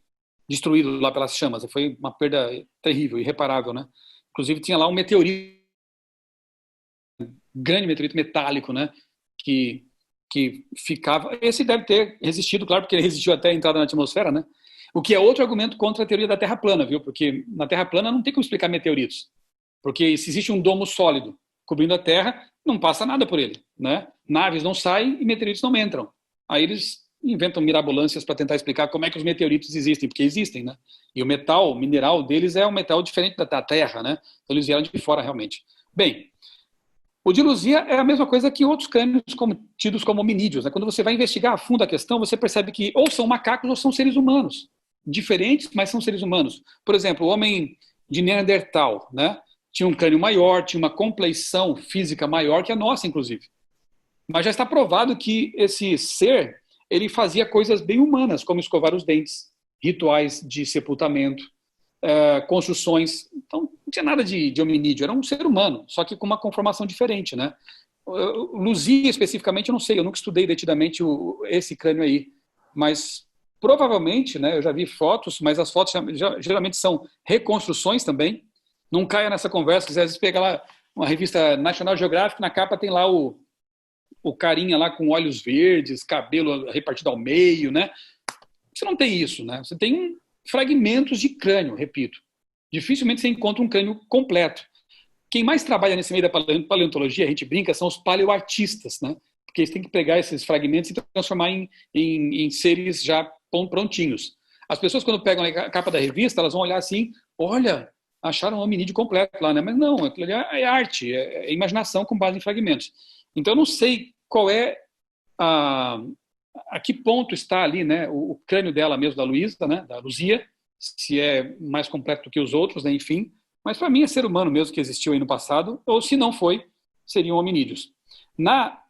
destruído lá pelas chamas. Foi uma perda terrível, irreparável, né? Inclusive tinha lá um meteorito, grande meteorito metálico, né? Que ficava... Esse deve ter resistido, claro, porque ele resistiu até a entrada na atmosfera, né? O que é outro argumento contra a teoria da Terra plana, viu? Porque na Terra plana não tem como explicar meteoritos. Porque se existe um domo sólido cobrindo a Terra, não passa nada por ele, né? Naves não saem e meteoritos não entram. Aí eles inventam mirabolâncias para tentar explicar como é que os meteoritos existem, porque existem, né? E o mineral deles é um metal diferente da Terra, né? Então eles vieram de fora realmente. Bem, O de Luzia é a mesma coisa que outros crânios tidos como hominídeos, né? Quando você vai investigar a fundo a questão, você percebe que ou são macacos ou são seres humanos. Diferentes, mas são seres humanos. Por exemplo, o homem de Neandertal, né? Tinha um crânio maior, tinha uma compleição física maior que a nossa, inclusive. Mas já está provado que esse ser, ele fazia coisas bem humanas, como escovar os dentes, rituais de sepultamento, construções. Então, não tinha nada de hominídeo, era um ser humano, só que com uma conformação diferente, né? Luzia, especificamente, eu não sei, eu nunca estudei detidamente esse crânio aí, mas provavelmente, né, eu já vi fotos, mas as fotos geralmente são reconstruções também. Não caia nessa conversa, às vezes pega lá uma revista National Geographic, na capa tem lá o carinha lá com olhos verdes, cabelo repartido ao meio, né? Você não tem isso, né? Você tem fragmentos de crânio, repito. Dificilmente você encontra um crânio completo. Quem mais trabalha nesse meio da paleontologia, a gente brinca, são os paleoartistas, né? Porque eles têm que pegar esses fragmentos e transformar em seres já prontinhos. As pessoas, quando pegam a capa da revista, elas vão olhar assim, olha, acharam um hominídeo completo lá, né? Mas não, aquilo ali é arte, é imaginação com base em fragmentos. Então, eu não sei qual é a que ponto está ali, né, o crânio dela mesmo, da Luísa, né, da Luzia, se é mais completo do que os outros, né, enfim. Mas para mim é ser humano mesmo que existiu aí no passado, ou se não foi, seriam hominídeos. Na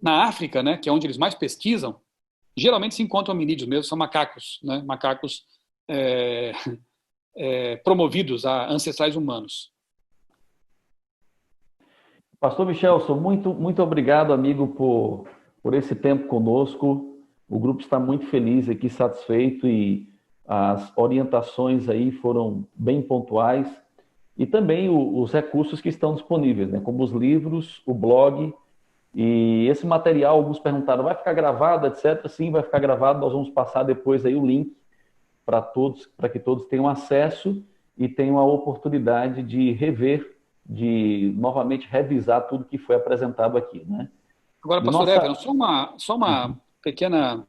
África, né, que é onde eles mais pesquisam, geralmente se encontram hominídeos mesmo, são macacos, né, macacos promovidos a ancestrais humanos. Pastor Michelson, muito obrigado, amigo, por esse tempo conosco. O grupo está muito feliz aqui, satisfeito, e as orientações aí foram bem pontuais. E também os recursos que estão disponíveis, né? Como os livros, o blog. E esse material, alguns perguntaram, vai ficar gravado, etc. Sim, vai ficar gravado. Nós vamos passar depois aí o link para todos, para que todos tenham acesso e tenham a oportunidade de rever, de novamente revisar tudo que foi apresentado aqui, né? Agora, pastor Everton, só uma pequena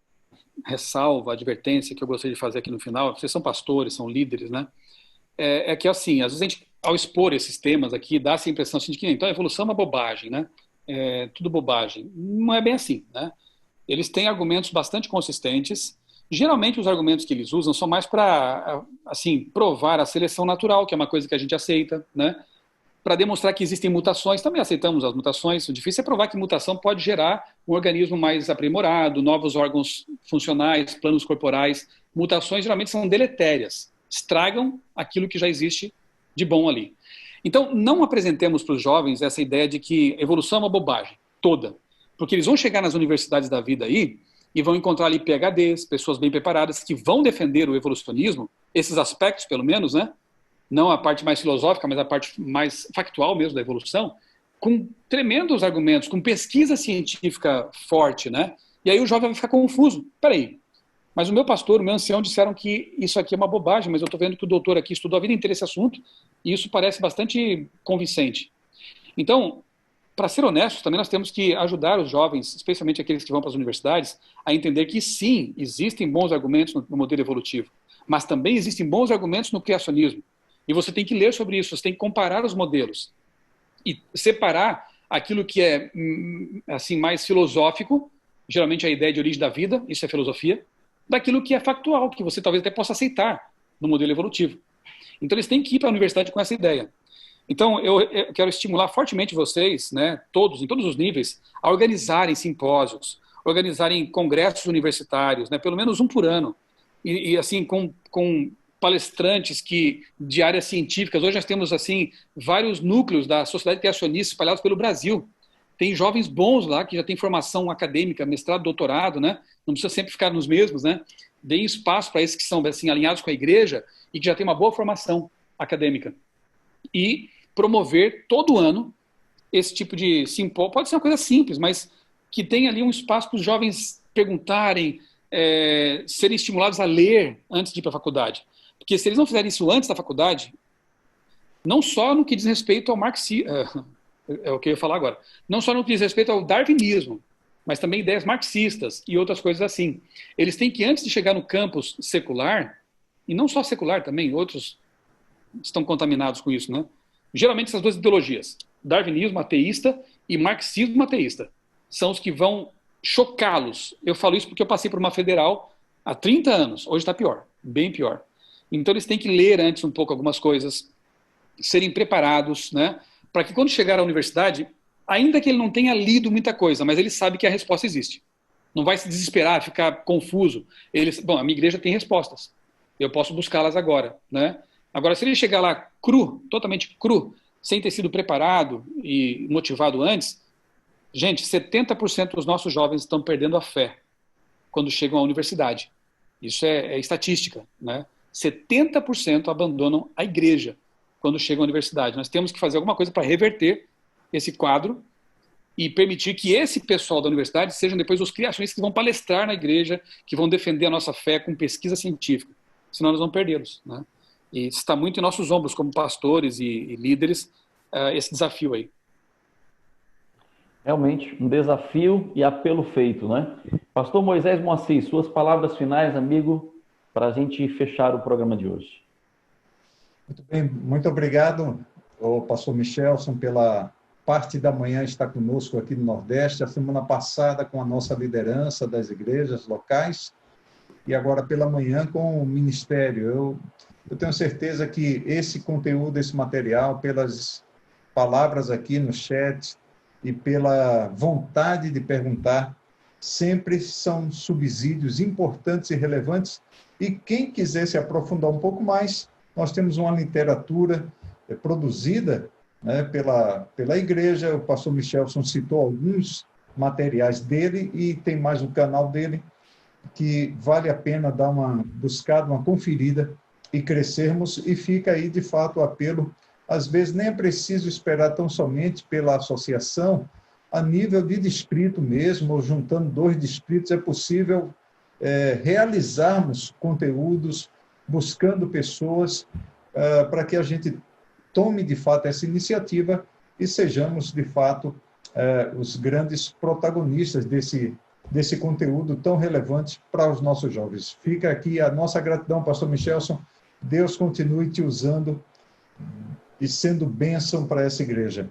ressalva, advertência que eu gostaria de fazer aqui no final. Vocês são pastores, são líderes, né? É que, assim, às vezes a gente, ao expor esses temas aqui, dá essa impressão assim, de que então a evolução é uma bobagem, né? É tudo bobagem. Não é bem assim, né? Eles têm argumentos bastante consistentes. Geralmente os argumentos que eles usam são mais para, assim, provar a seleção natural, que é uma coisa que a gente aceita, né? Para demonstrar que existem mutações, também aceitamos as mutações. O difícil é provar que mutação pode gerar um organismo mais aprimorado, novos órgãos funcionais, planos corporais. Mutações geralmente são deletérias, estragam aquilo que já existe de bom ali. Então, não apresentemos para os jovens essa ideia de que evolução é uma bobagem, toda. Porque eles vão chegar nas universidades da vida aí e vão encontrar ali PhDs, pessoas bem preparadas, que vão defender o evolucionismo, esses aspectos, pelo menos, né? Não a parte mais filosófica, mas a parte mais factual mesmo da evolução, com tremendos argumentos, com pesquisa científica forte, né? E aí o jovem vai ficar confuso. Peraí, mas o meu pastor, o meu ancião disseram que isso aqui é uma bobagem, mas eu estou vendo que o doutor aqui estudou a vida inteira esse assunto e isso parece bastante convincente. Então, para ser honestos, também nós temos que ajudar os jovens, especialmente aqueles que vão para as universidades, a entender que sim, existem bons argumentos no modelo evolutivo, mas também existem bons argumentos no criacionismo. E você tem que ler sobre isso, você tem que comparar os modelos e separar aquilo que é assim mais filosófico, geralmente a ideia de origem da vida, isso é filosofia, daquilo que é factual, que você talvez até possa aceitar no modelo evolutivo. Então eles têm que ir para a universidade com essa ideia. Então eu quero estimular fortemente vocês, né, todos, em todos os níveis, a organizarem simpósios, organizarem congressos universitários, né, pelo menos um por ano, e assim com palestrantes de áreas científicas. Hoje nós temos assim vários núcleos da sociedade criacionista espalhados pelo Brasil. Tem jovens bons lá que já têm formação acadêmica, mestrado, doutorado, né? Não precisa sempre ficar nos mesmos, né? Deem espaço para esses que são assim alinhados com a igreja e que já têm uma boa formação acadêmica. E promover todo ano esse tipo de simpósio. Pode ser uma coisa simples, mas que tenha ali um espaço para os jovens perguntarem, serem estimulados a ler antes de ir para a faculdade. Porque se eles não fizerem isso antes da faculdade, não só no que diz respeito ao marxismo, é o que eu ia falar agora, não só no que diz respeito ao darwinismo, mas também ideias marxistas e outras coisas assim. Eles têm que, antes de chegar no campus secular, e não só secular também, outros estão contaminados com isso, né? Geralmente essas duas ideologias, darwinismo ateísta e marxismo ateísta. São os que vão chocá-los. Eu falo isso porque eu passei por uma federal há 30 anos. Hoje está pior, bem pior. Então eles têm que ler antes um pouco algumas coisas, serem preparados, né? Para que quando chegar à universidade, ainda que ele não tenha lido muita coisa, mas ele sabe que a resposta existe. Não vai se desesperar, ficar confuso. Bom, a minha igreja tem respostas. Eu posso buscá-las agora, né? Agora, se ele chegar lá cru, totalmente cru, sem ter sido preparado e motivado antes, gente, 70% dos nossos jovens estão perdendo a fé quando chegam à universidade. Isso é estatística, né? 70% abandonam a igreja quando chegam à universidade. Nós temos que fazer alguma coisa para reverter esse quadro e permitir que esse pessoal da universidade sejam depois os criacionistas que vão palestrar na igreja, que vão defender a nossa fé com pesquisa científica. Senão nós vamos perdê-los, né? E está muito em nossos ombros como pastores e líderes esse desafio aí. Realmente, um desafio e apelo feito, né? Pastor Moisés Moacir, suas palavras finais, amigo, para a gente fechar o programa de hoje. Muito bem, muito obrigado, ao pastor Michelson, pela parte da manhã estar conosco aqui no Nordeste, a semana passada com a nossa liderança das igrejas locais, e agora pela manhã com o ministério. Eu tenho certeza que esse conteúdo, esse material, pelas palavras aqui no chat e pela vontade de perguntar, sempre são subsídios importantes e relevantes. E quem quiser se aprofundar um pouco mais, nós temos uma literatura produzida, né, pela igreja. O pastor Michelson citou alguns materiais dele e tem mais um canal dele que vale a pena dar uma buscada, uma conferida e crescermos. E fica aí, de fato, o apelo. Às vezes nem é preciso esperar tão somente pela associação, a nível de distrito mesmo, ou juntando 2 distritos, é possível realizarmos conteúdos, buscando pessoas, para que a gente tome, de fato, essa iniciativa e sejamos, de fato, os grandes protagonistas desse conteúdo tão relevante para os nossos jovens. Fica aqui a nossa gratidão, pastor Michelson. Deus continue te usando e sendo bênção para essa igreja.